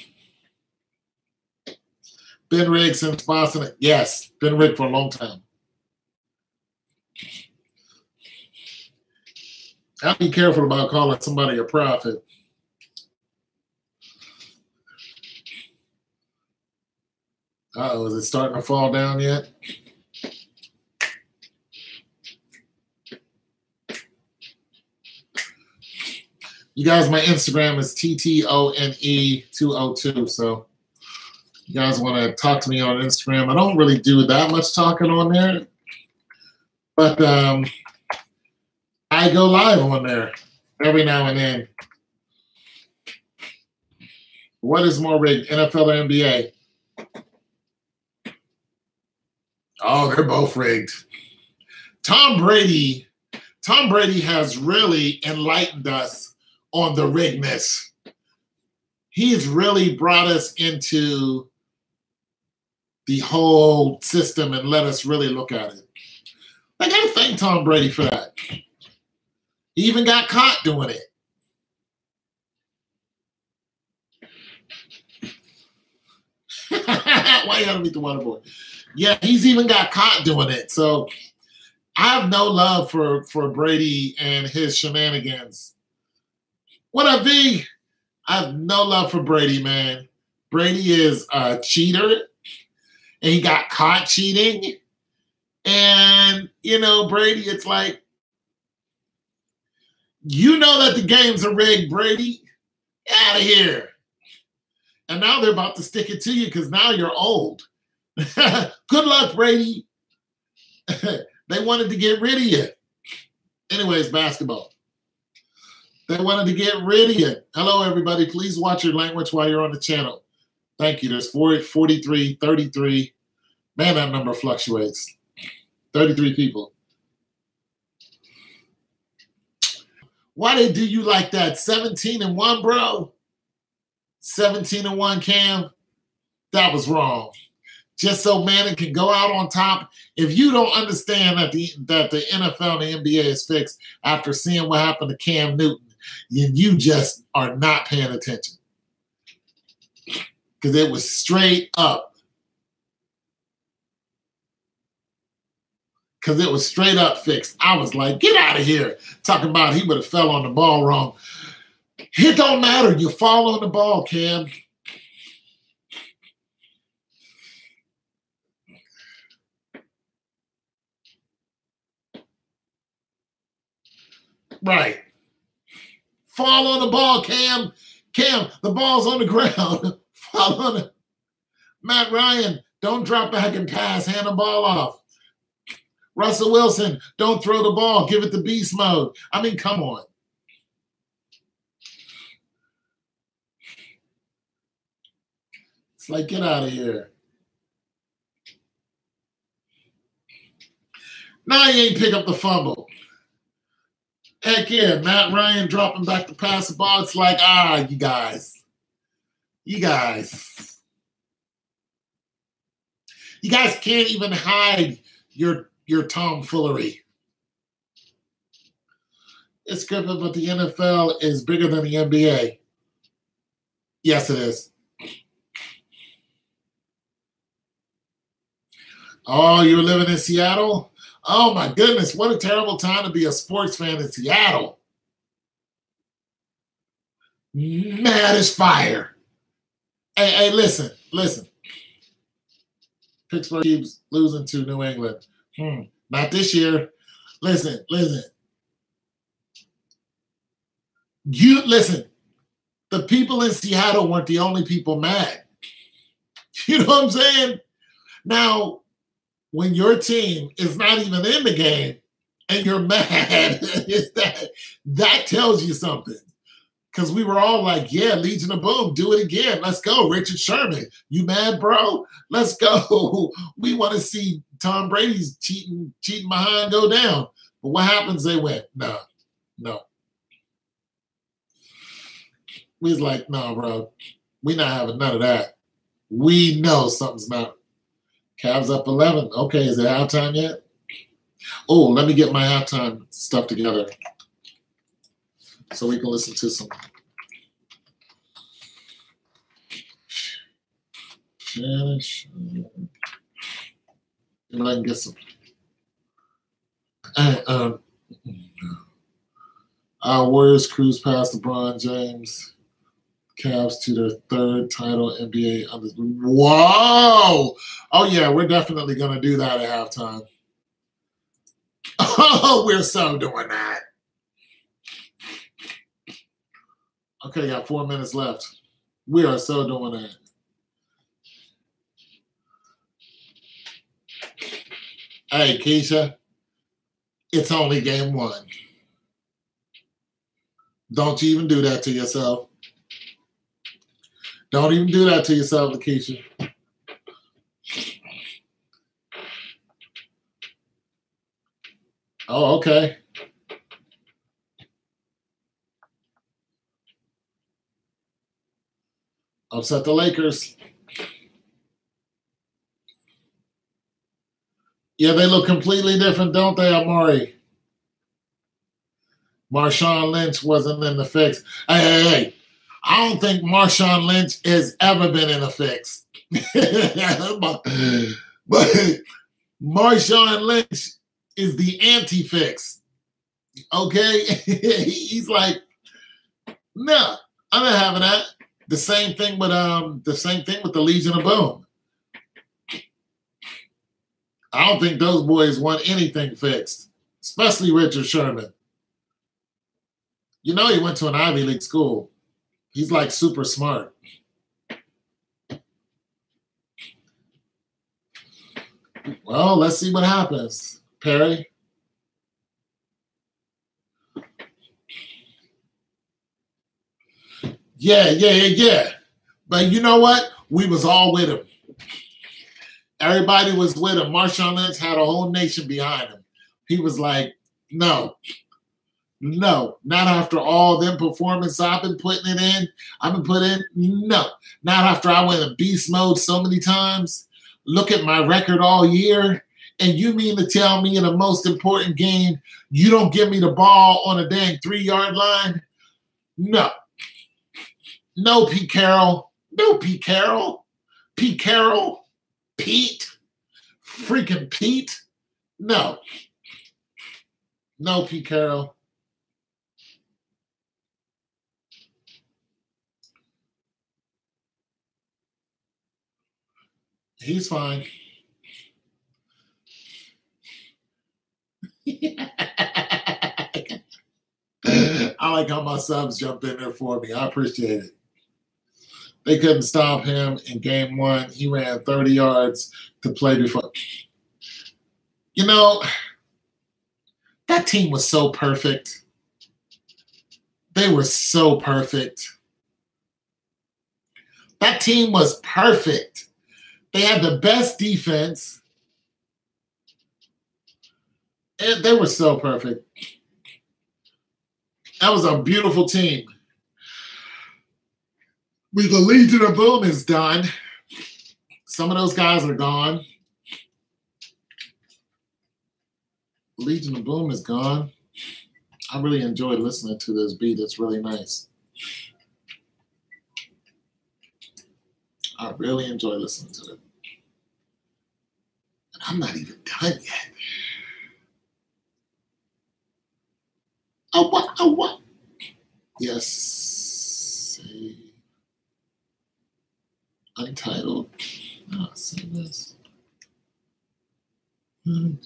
Been rigged since Boston. Yes, been rigged for a long time. I'll be careful about calling somebody a prophet. Uh-oh, is it starting to fall down yet? You guys, my Instagram is TTONE202. So you guys want to talk to me on Instagram. I don't really do that much talking on there. But I go live on there every now and then. What is more rigged, NFL or NBA? Oh, they're both rigged. Tom Brady has really enlightened us on the riggedness. He's really brought us into the whole system and let us really look at it. I got to thank Tom Brady for that. He even got caught doing it. Why you gotta meet the water boy? Yeah, he's even got caught doing it. So I have no love for Brady and his shenanigans. What up, V? I have no love for Brady, man. Brady is a cheater, and he got caught cheating. And, Brady, it's like, you know that the games are rigged, Brady. Out of here. And now they're about to stick it to you because now you're old. Good luck, Brady. They wanted to get rid of you. Anyways, basketball. They wanted to get rid of you. Hello, everybody. Please watch your language while you're on the channel. Thank you. There's 43, 33. Man, that number fluctuates. 33 people. Why they do you like that? 17-1, bro? 17-1, Cam? That was wrong. Just so Manning can go out on top. If you don't understand that the NFL and the NBA is fixed after seeing what happened to Cam Newton, And you just are not paying attention. Because it was straight up. Because it was straight up fixed. I was like, get out of here. Talking about he would have fell on the ball wrong. It don't matter. You fall on the ball, Cam. Right. Fall on the ball, Cam. Cam, the ball's on the ground. Fall on it. Matt Ryan, don't drop back and pass. Hand the ball off. Russell Wilson, don't throw the ball. Give it to beast mode. I mean, come on. It's like, get out of here. Now you ain't pick up the fumble. Heck yeah, Matt Ryan dropping back to pass the ball. It's like, you guys. You guys can't even hide your tomfoolery. It's scripted, but the NFL is bigger than the NBA. Yes, it is. Oh, you're living in Seattle? Oh, my goodness. What a terrible time to be a sports fan in Seattle. Mad as fire. Hey, listen. Pittsburgh keeps losing to New England. Not this year. Listen. Listen. The people in Seattle weren't the only people mad. You know what I'm saying? Now, when your team is not even in the game and you're mad, that tells you something. Because we were all like, yeah, Legion of Boom, do it again. Let's go. Richard Sherman, you mad, bro? Let's go. We want to see Tom Brady's cheating behind go down. But what happens? They went, no. We was like, no, bro. We not having none of that. We know something's not. Cavs up 11. Okay, is it halftime yet? Oh, let me get my halftime stuff together so we can listen to some. And I can get some. Warriors cruise past LeBron James. Cavs to their third title NBA. Whoa! Oh, yeah, we're definitely going to do that at halftime. Oh, we're so doing that. Okay, got 4 minutes left. We are so doing that. Hey, Keisha, it's only game one. Don't you even do that to yourself. Don't even do that to yourself, Lakeisha. Oh, okay. Upset the Lakers. Yeah, they look completely different, don't they, Amari? Marshawn Lynch wasn't in the fix. Hey. I don't think Marshawn Lynch has ever been in a fix. But Marshawn Lynch is the anti-fix. Okay? He's like, no, I'm not having that. The same thing with the Legion of Boom. I don't think those boys want anything fixed, especially Richard Sherman. You know he went to an Ivy League school. He's like super smart. Well, let's see what happens, Perry. Yeah. But you know what? We was all with him. Everybody was with him. Marshawn Lynch had a whole nation behind him. He was like, no, not after all them performances I've been putting it in. No, not after I went in beast mode so many times. Look at my record all year. And you mean to tell me in the most important game, you don't give me the ball on a dang 3-yard line? No. No, Pete Carroll. No, Pete Carroll. Pete Carroll. Pete. Freaking Pete. No. No, Pete Carroll. He's fine. I like how my subs jump in there for me. I appreciate it. They couldn't stop him in game one. He ran 30 yards to play before. You know, that team was so perfect. They were so perfect. That team was perfect. They had the best defense. And they were so perfect. That was a beautiful team. The Legion of Boom is done. Some of those guys are gone. Legion of Boom is gone. I really enjoyed listening to this beat. It's really nice. I really enjoy listening to it. And I'm not even done yet. Oh, what? Oh, what? Yes. Untitled. Ah, say this. No,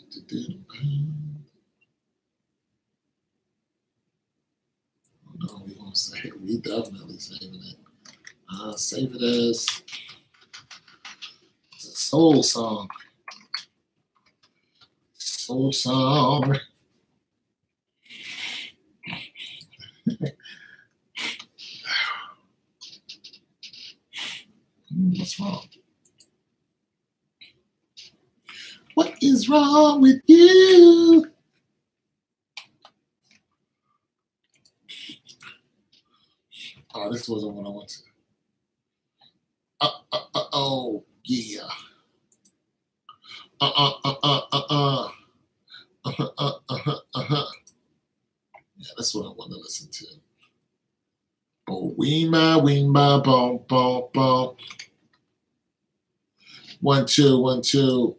we won't save it. We definitely saving it. Save it as it's a soul song. Soul song. What's wrong? What is wrong with you? Oh, this wasn't what I wanted. Oh, yeah. Yeah, that's what I want to listen to. Oh, wing my boom, boom, boom. 1, 2, 1, 2.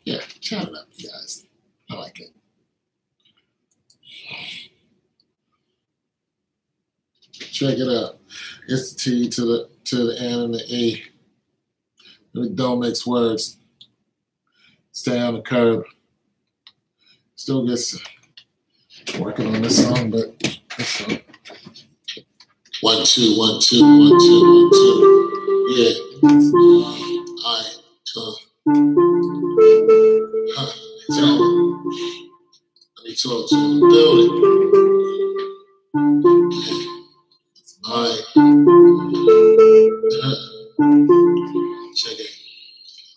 Yeah, chat it up, you guys. I like it. Check it out. It's the T to the N and the E. We don't mix words. Stay on the curb. Still gets working on this song, but this song. 1, 2, 1, 2, 1, 2, 1, 2. Yeah. All right. So, let me talk to the building. All right. Check it.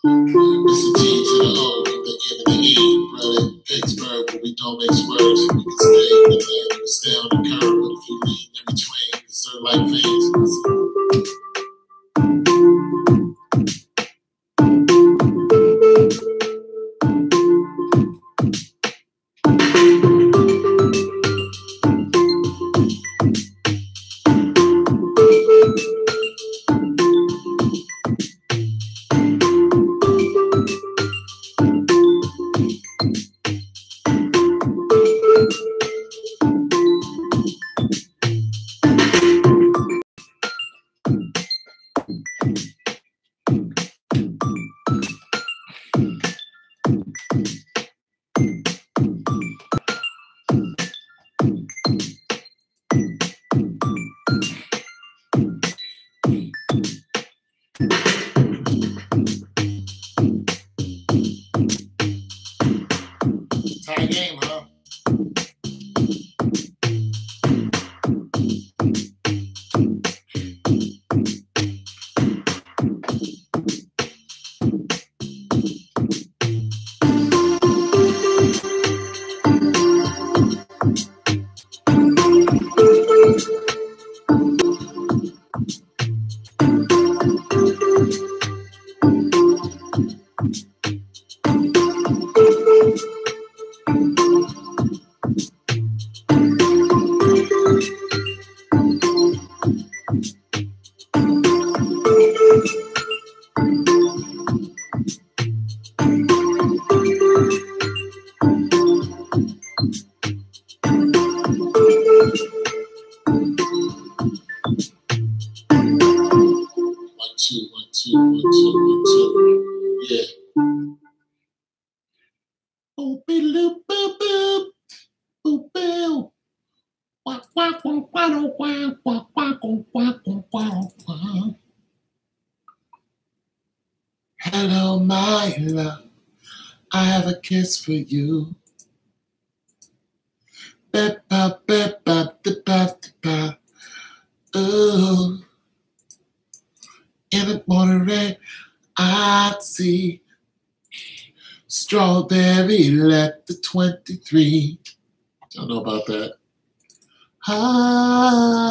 It's the T to the O, the N and the E. Brother, Pittsburgh, but we don't mix words. We can stay in the lane, we can stay on the curb, but if you leave in between, you can serve like fans. two, 1, 2, 1, 2. Yeah. Oh, be loop, boop, boop, boop, boop. Quack, quack, quack, quack, quack, quack, quack, quack, quack, quack. Hello, my love. I have a kiss for you. Ba-ba, ba-ba, da-ba, da-ba. Ooh. In the morning rain, I see strawberry letter 23. Don't know about that. Oh,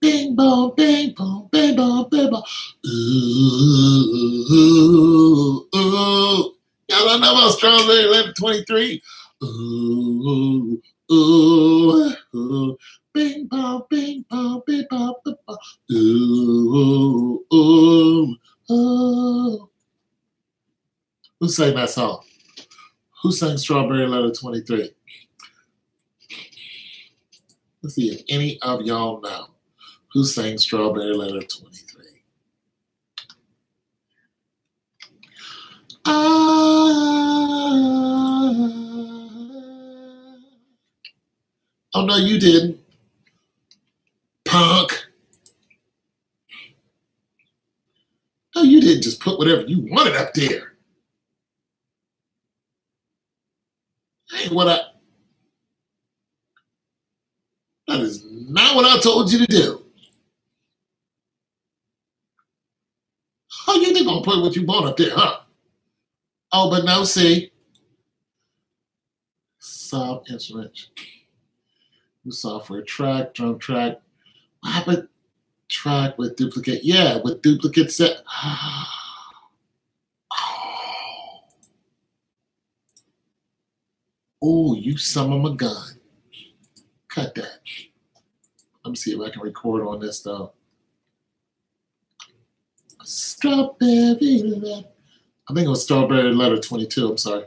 bing bong, bing bong, bing bong, bing bong. Ooh, ooh, ooh. Y'all don't know about strawberry letter 23. Ooh, ooh, ooh. Bing bong, bing bong, bing bong, bing bong. Ooh, ooh, ooh. Who sang that song? Who sang Strawberry Letter 23? Let's see if any of y'all know who sang Strawberry Letter 23. Oh, no, you didn't. Punk. No, you didn't just put whatever you wanted up there. That is not what I told you to do. Oh, you think gonna put what you want up there, huh? Oh, but no, see. Sub instrument. New software track, drum track. What happened? Track with duplicate. Yeah, with duplicate set. Oh, you son of a gun. Cut that. Let me see if I can record on this though. Strawberry letter. I think it was Strawberry Letter 22. I'm sorry.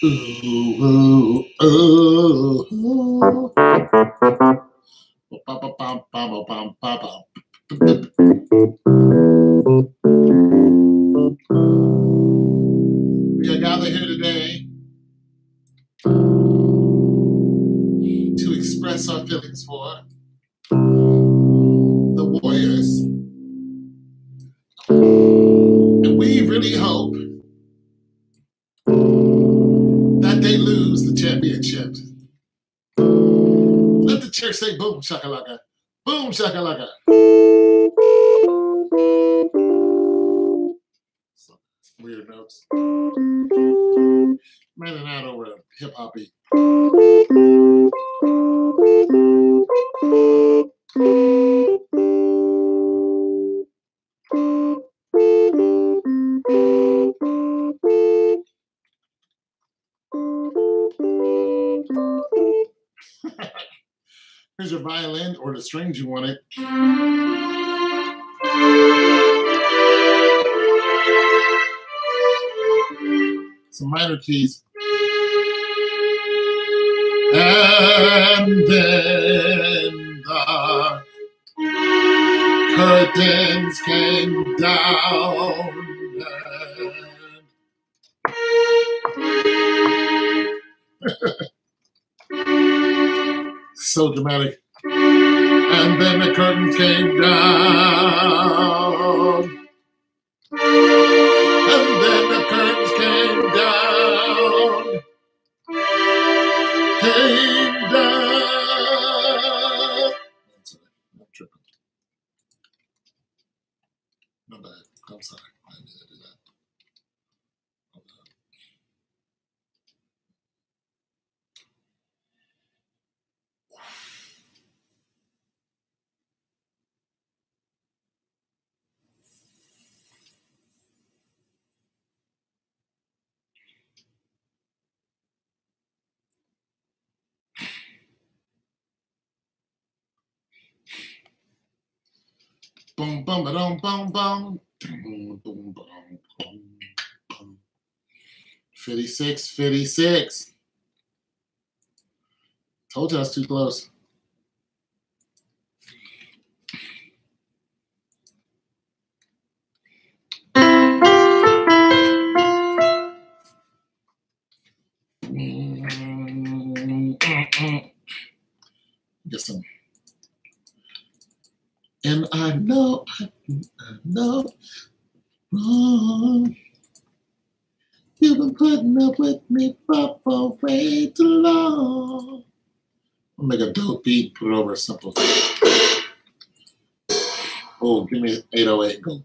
Ooh, ooh, ooh, ooh. We are gathered here today to express our feelings for the Warriors. And we really hope that they lose the championship. Let the church say boom shakalaka. Boom shakalaka. Some weird notes. Running out over a hip hop beat. Here's your violin or the strings you wanted. Some minor keys. And then the curtains came down. So dramatic. And then the curtain came down. And then the curtains came down. Came down. I'm sorry. I'm tripping. My bad. I'm sorry. I didn't mean to do that. Boom, boom, boom, boom, boom. Boom, boom, boom, boom. 56, 56. Told you I was too close. Get some. And I know wrong. You've been putting up with me for way too long. I'll make a dope beat, put it over a simple. Oh, give me an 808. Go.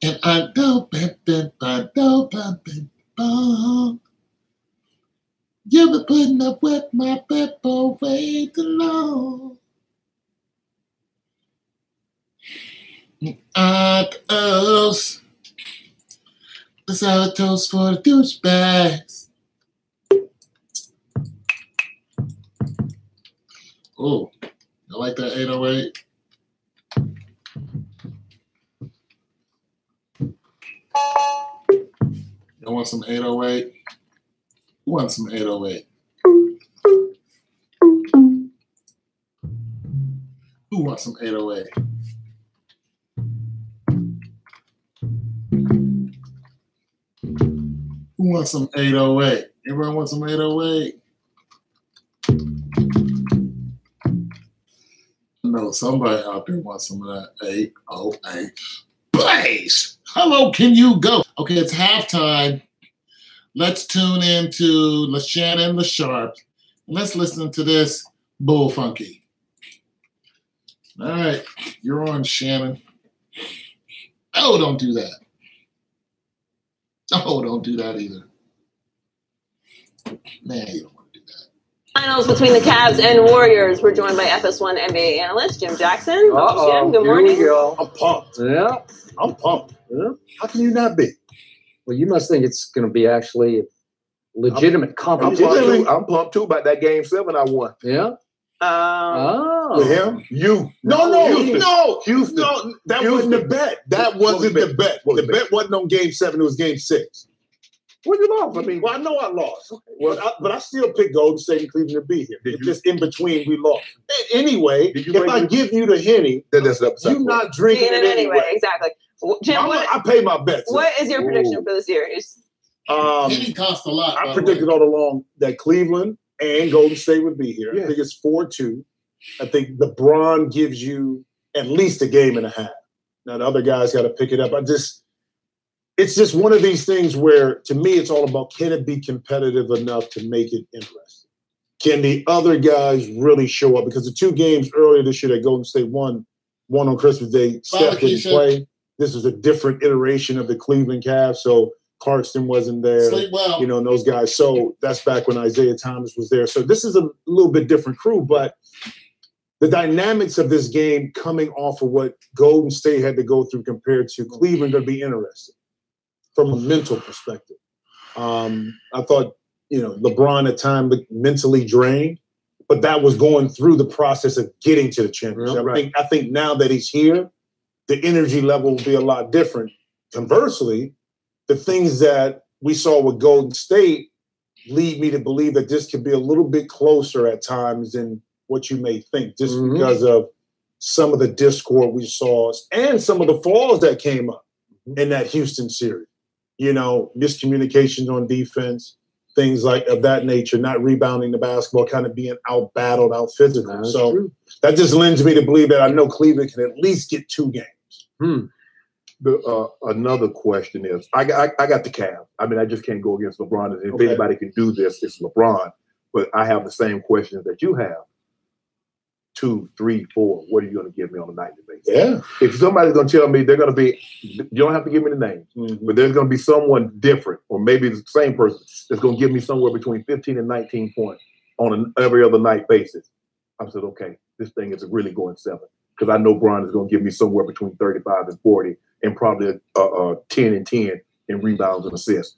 And I know, you've been putting up with my for way too long. Adios. That's how it goes for the douchebags. Oh, I like that 808. You want some 808? Who wants some 808? Who wants some 808? Who wants some 808? Everyone wants some 808? No, somebody out there wants some of that 808. Blaze! How low can you go? Okay, it's halftime. Let's tune into LaShannon LaSharp. And let's listen to this bull funky. All right, you're on, Shannon. Oh, don't do that. Oh, don't do that either. Man, you don't want to do that. Finals between the Cavs and Warriors. We're joined by FS1 NBA analyst Jim Jackson. Jim, good morning. Here we go. I'm pumped. Yeah. I'm pumped. Yeah. How can you not be? Well, you must think it's going to be actually legitimate competition. I'm pumped too about that game 7 I won. Yeah. With him? You. No, Houston. No, that wasn't the bet. That wasn't the bet. The bet wasn't on game 7. It was game 6. Well, you lost. I mean, well, I know I lost. Well, but I still picked Golden State and Cleveland to be here. It's just in between we lost. Anyway, if I give you the Henny, then that's up. You're not drinking it anyway. Exactly. Jim, I pay my bets. What is your prediction for the series? Henny cost a lot. I predicted all along that Cleveland and Golden State would be here. Yeah. I think it's 4-2. I think LeBron gives you at least a game and a half. Now the other guys got to pick it up. It's just one of these things where, to me, it's all about, can it be competitive enough to make it interesting? Can the other guys really show up? Because the 2 games earlier this year that Golden State won on Christmas Day, Steph didn't play. This is a different iteration of the Cleveland Cavs, so Clarkson wasn't there. Sleep well. You know, and those guys. So that's back when Isaiah Thomas was there. So this is a little bit different crew, but the dynamics of this game coming off of what Golden State had to go through compared to Cleveland going to be interesting from a mental perspective. I thought, LeBron at times looked mentally drained, but that was going through the process of getting to the championship. Right. I think now that he's here, the energy level will be a lot different. Conversely, the things that we saw with Golden State lead me to believe that this could be a little bit closer at times than what you may think, just because of some of the discord we saw and some of the flaws that came up in that Houston series. Miscommunications on defense, things like of that nature, not rebounding the basketball, kind of being out-battled, out-physical. So that just lends me to believe that I know Cleveland can at least get 2 games. Another question is, I got the Cavs. I mean, I just can't go against LeBron. And if anybody can do this, it's LeBron. But I have the same questions that you have. 2, 3, 4. What are you going to give me on a nightly basis? Yeah. If somebody's going to tell me they're going to be, you don't have to give me the names, but there's going to be someone different, or maybe the same person that's going to give me somewhere between 15 and 19 points on an every other night basis. I said, okay, this thing is really going 7. Because I know Bron is going to give me somewhere between 35 and 40 and probably 10 and 10 in rebounds and assists.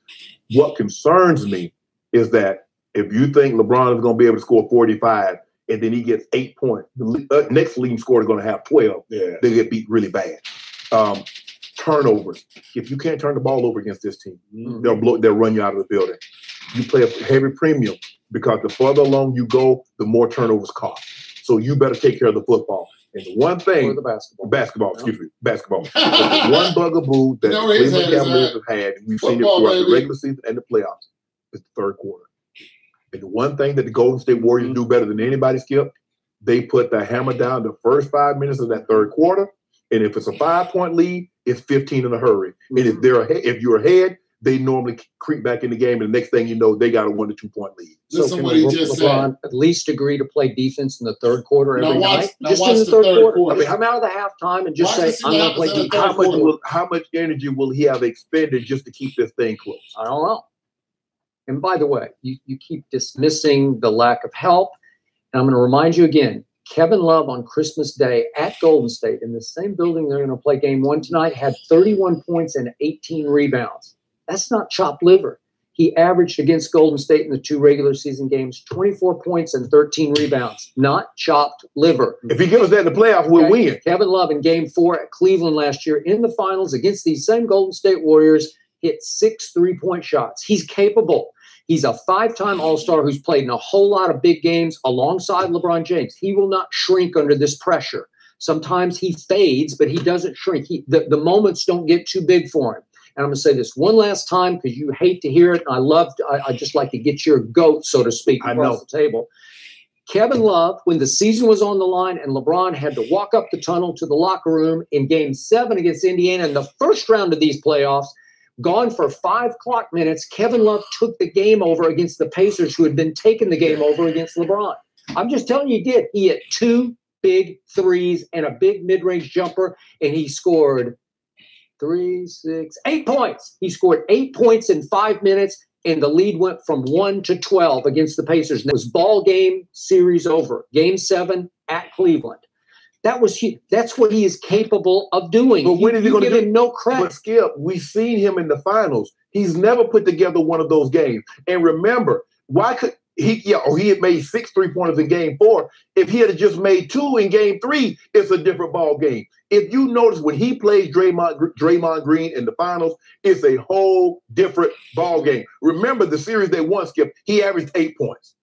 What concerns me is that if you think LeBron is going to be able to score 45 and then he gets 8 points, the next leading scorer is going to have 12. Yeah. They get beat really bad. Turnovers. If you can't turn the ball over against this team, they'll run you out of the building. You play a heavy premium because the further along you go, the more turnovers cost. So you better take care of the football. And the one thing, basketball. The one bugaboo that the Cleveland Cavaliers have had, and we've seen it throughout the regular season and the playoffs, is the third quarter. And the one thing that the Golden State Warriors do better than anybody, Skip, they put the hammer down the first 5 minutes of that third quarter. And if it's a 5-point lead, it's 15 in a hurry. And if you're ahead, they normally creep back in the game, and the next thing you know, they got a 1 to 2 point lead. Listen, what he just LeBron said. at least agree to play defense in the third quarter every night? Just in the third quarter. I mean, come out of the halftime and just say, I'm going to play defense. How much energy will he have expended just to keep this thing close? I don't know. And by the way, you keep dismissing the lack of help. And I'm going to remind you again, Kevin Love on Christmas Day at Golden State in the same building they're going to play game 1 tonight had 31 points and 18 rebounds. That's not chopped liver. He averaged against Golden State in the 2 regular season games 24 points and 13 rebounds. Not chopped liver. If he gives us that in the playoffs, we'll win. Kevin Love in game 4 at Cleveland last year in the finals against these same Golden State Warriors hit 6 3-point shots. He's capable. He's a 5-time All-Star who's played in a whole lot of big games alongside LeBron James. He will not shrink under this pressure. Sometimes he fades, but he doesn't shrink. The moments don't get too big for him. And I'm going to say this one last time because you hate to hear it. I just like to get your goat, so to speak, across the table. Kevin Love, when the season was on the line and LeBron had to walk up the tunnel to the locker room in game 7 against Indiana in the first round of these playoffs, gone for 5 clock minutes, Kevin Love took the game over against the Pacers, who had been taking the game over against LeBron. I'm just telling you, he did. He hit 2 big threes and a big mid-range jumper, and he scored 8 points. He scored 8 points in 5 minutes, and the lead went from 1 to 12 against the Pacers. And it was ball game, series over. Game 7 at Cleveland. That's what he is capable of doing. But when is he going to give him no credit? But Skip, we've seen him in the finals. He's never put together one of those games. And remember, why could he had made 6 3-pointers in game 4. If he had just made 2 in game 3, it's a different ball game. If you notice when he plays Draymond Green in the finals, it's a whole different ball game. Remember the series they won, Skip, he averaged 8 points.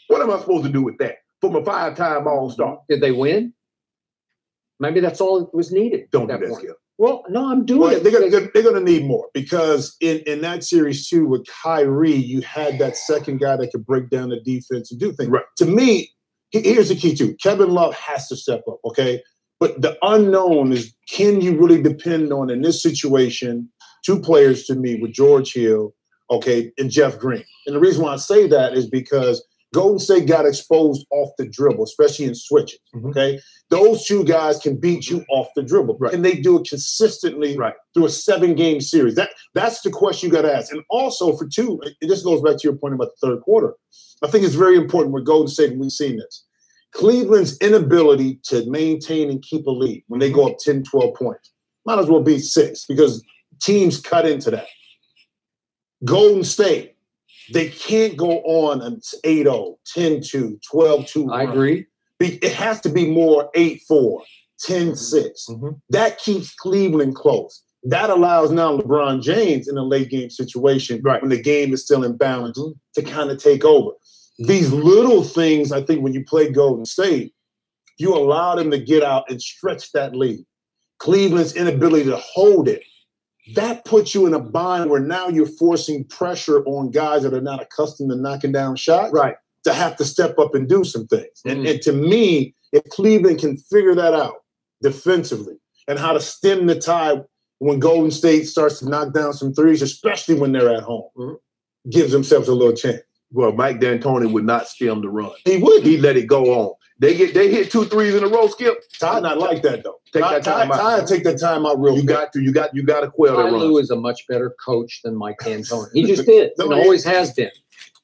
What am I supposed to do with that from a 5-time All-Star? Did they win? Maybe that's all that was needed. Don't do that, Skip. Well, no, I'm doing it. They're going to need more because in that series, too, with Kyrie, you had that second guy that could break down the defense and do things. Right. To me, here's the key, too. Kevin Love has to step up, okay? But the unknown is, can you really depend on, in this situation, 2 players to me with George Hill, okay, and Jeff Green. And the reason why I say that is because Golden State got exposed off the dribble, especially in switches, okay? Those 2 guys can beat you off the dribble. Right. And they do it consistently through a 7-game series. That's the question you got to ask. And also for 2, this goes back to your point about the third quarter. I think it's very important with Golden State, and we've seen this. Cleveland's inability to maintain and keep a lead when they go up 10, 12 points. Might as well be 6 because teams cut into that. Golden State, they can't go on an 8-0, 10-2, 12-2. I agree. It has to be more 8-4, 10-6. That keeps Cleveland close. That allows now LeBron James in a late game situation when the game is still in balance to kind of take over. These little things, I think, when you play Golden State, you allow them to get out and stretch that lead. Cleveland's inability to hold it, that puts you in a bind where now you're forcing pressure on guys that are not accustomed to knocking down shots to have to step up and do some things. And to me, if Cleveland can figure that out defensively and how to stem the tide when Golden State starts to knock down some threes, especially when they're at home, gives themselves a little chance. Well, Mike D'Antoni would not stem the run. He would. He'd let it go on. They hit 2 threes in a row, Skip. Ty not like that though. Take that time out. Ty take that time out real quick. You got to quell that run. Lou is a much better coach than Mike D'Antoni. He just is and always has been.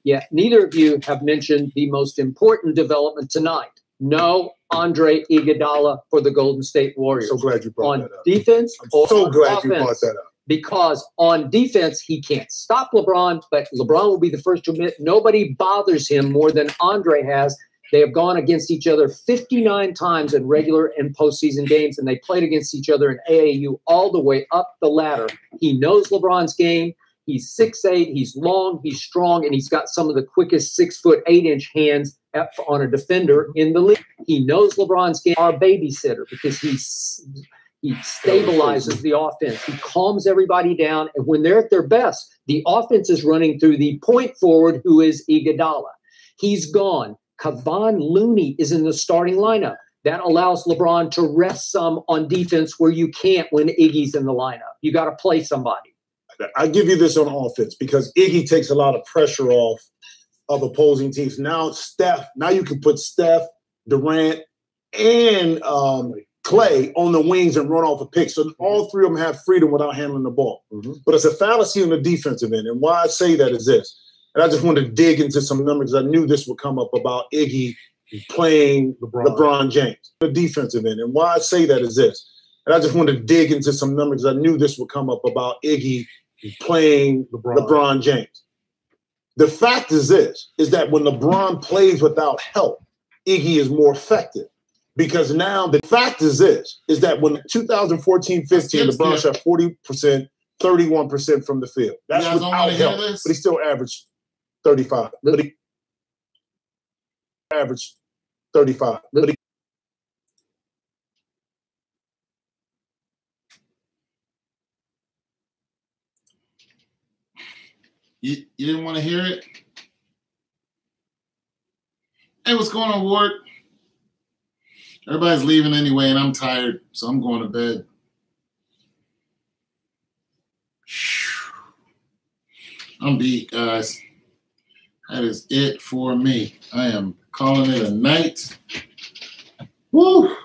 Yeah, neither of you have mentioned the most important development tonight. No Andre Iguodala for the Golden State Warriors. So glad you brought on that up. Defense, I'm so glad offense, you brought that up. because on defense, he can't stop LeBron, but LeBron will be the first to admit nobody bothers him more than Andre has. They have gone against each other 59 times in regular and postseason games, and they played against each other in AAU all the way up the ladder. He knows LeBron's game. He's 6'8", he's long, he's strong, and he's got some of the quickest 6'8" hands on a defender in the league. He knows LeBron's game. Our babysitter, because he stabilizes the offense. He calms everybody down, and when they're at their best, the offense is running through the point forward, who is Iguodala. He's gone. Kevon Looney is in the starting lineup. That allows LeBron to rest some on defense where you can't when Iggy's in the lineup. You got to play somebody. I give you this on offense because Iggy takes a lot of pressure off of opposing teams. Now you can put Steph, Durant, and Clay on the wings and run off a pick. So all three of them have freedom without handling the ball. Mm-hmm. But it's a fallacy on the defensive end. And why I say that is this. And I just wanted to dig into some numbers. I knew this would come up about Iggy playing LeBron James. The defensive end. And why I say that is this. And I just wanted to dig into some numbers. I knew this would come up about Iggy playing LeBron James. The fact is this, is that when LeBron plays without help, Iggy is more effective. Because now the fact is this, is that when 2014-15, LeBron shot 40%, 31% from the field. That's without help. But he still averaged 35. But he averaged 35. But he You didn't want to hear it? Hey, what's going on, Ward? Everybody's leaving anyway, and I'm tired, so I'm going to bed. I'm beat, guys. That is it for me. I am calling it a night. Woo!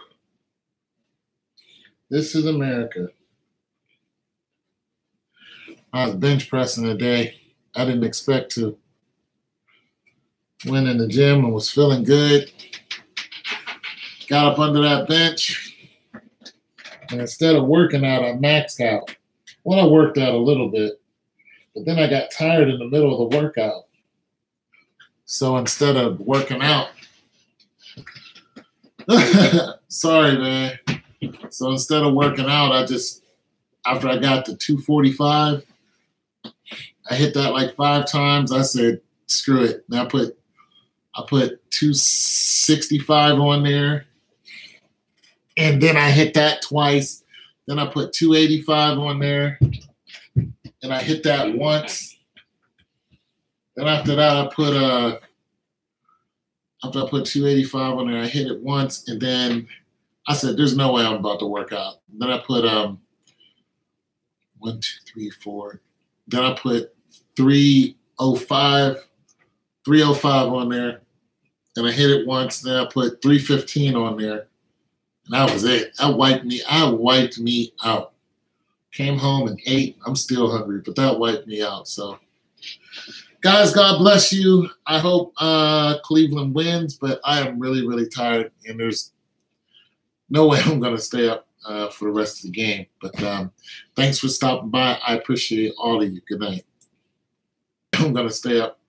This is America. I was bench pressing today. I didn't expect to. Went in the gym and was feeling good. Got up under that bench. And instead of working out, I maxed out. Well, I worked out a little bit. But then I got tired in the middle of the workout. So instead of working out, sorry, man. So instead of working out, after I got to 245, I hit that like 5 times. I said, screw it. And I put 265 on there. And then I hit that twice. Then I put 285 on there. And I hit that once. Then after that, after I put 285 on there, I hit it once. And then I said, there's no way I'm about to work out. Then I put 1, 2, 3, 4. Then I put 305 on there. And I hit it once. Then I put 315 on there. And that was it. That wiped me out. Came home and ate. I'm still hungry, but that wiped me out. So, guys, God bless you. I hope Cleveland wins, but I am really, really tired. And there's no way I'm going to stay up for the rest of the game. But thanks for stopping by. I appreciate all of you. Good night. I'm going to stay up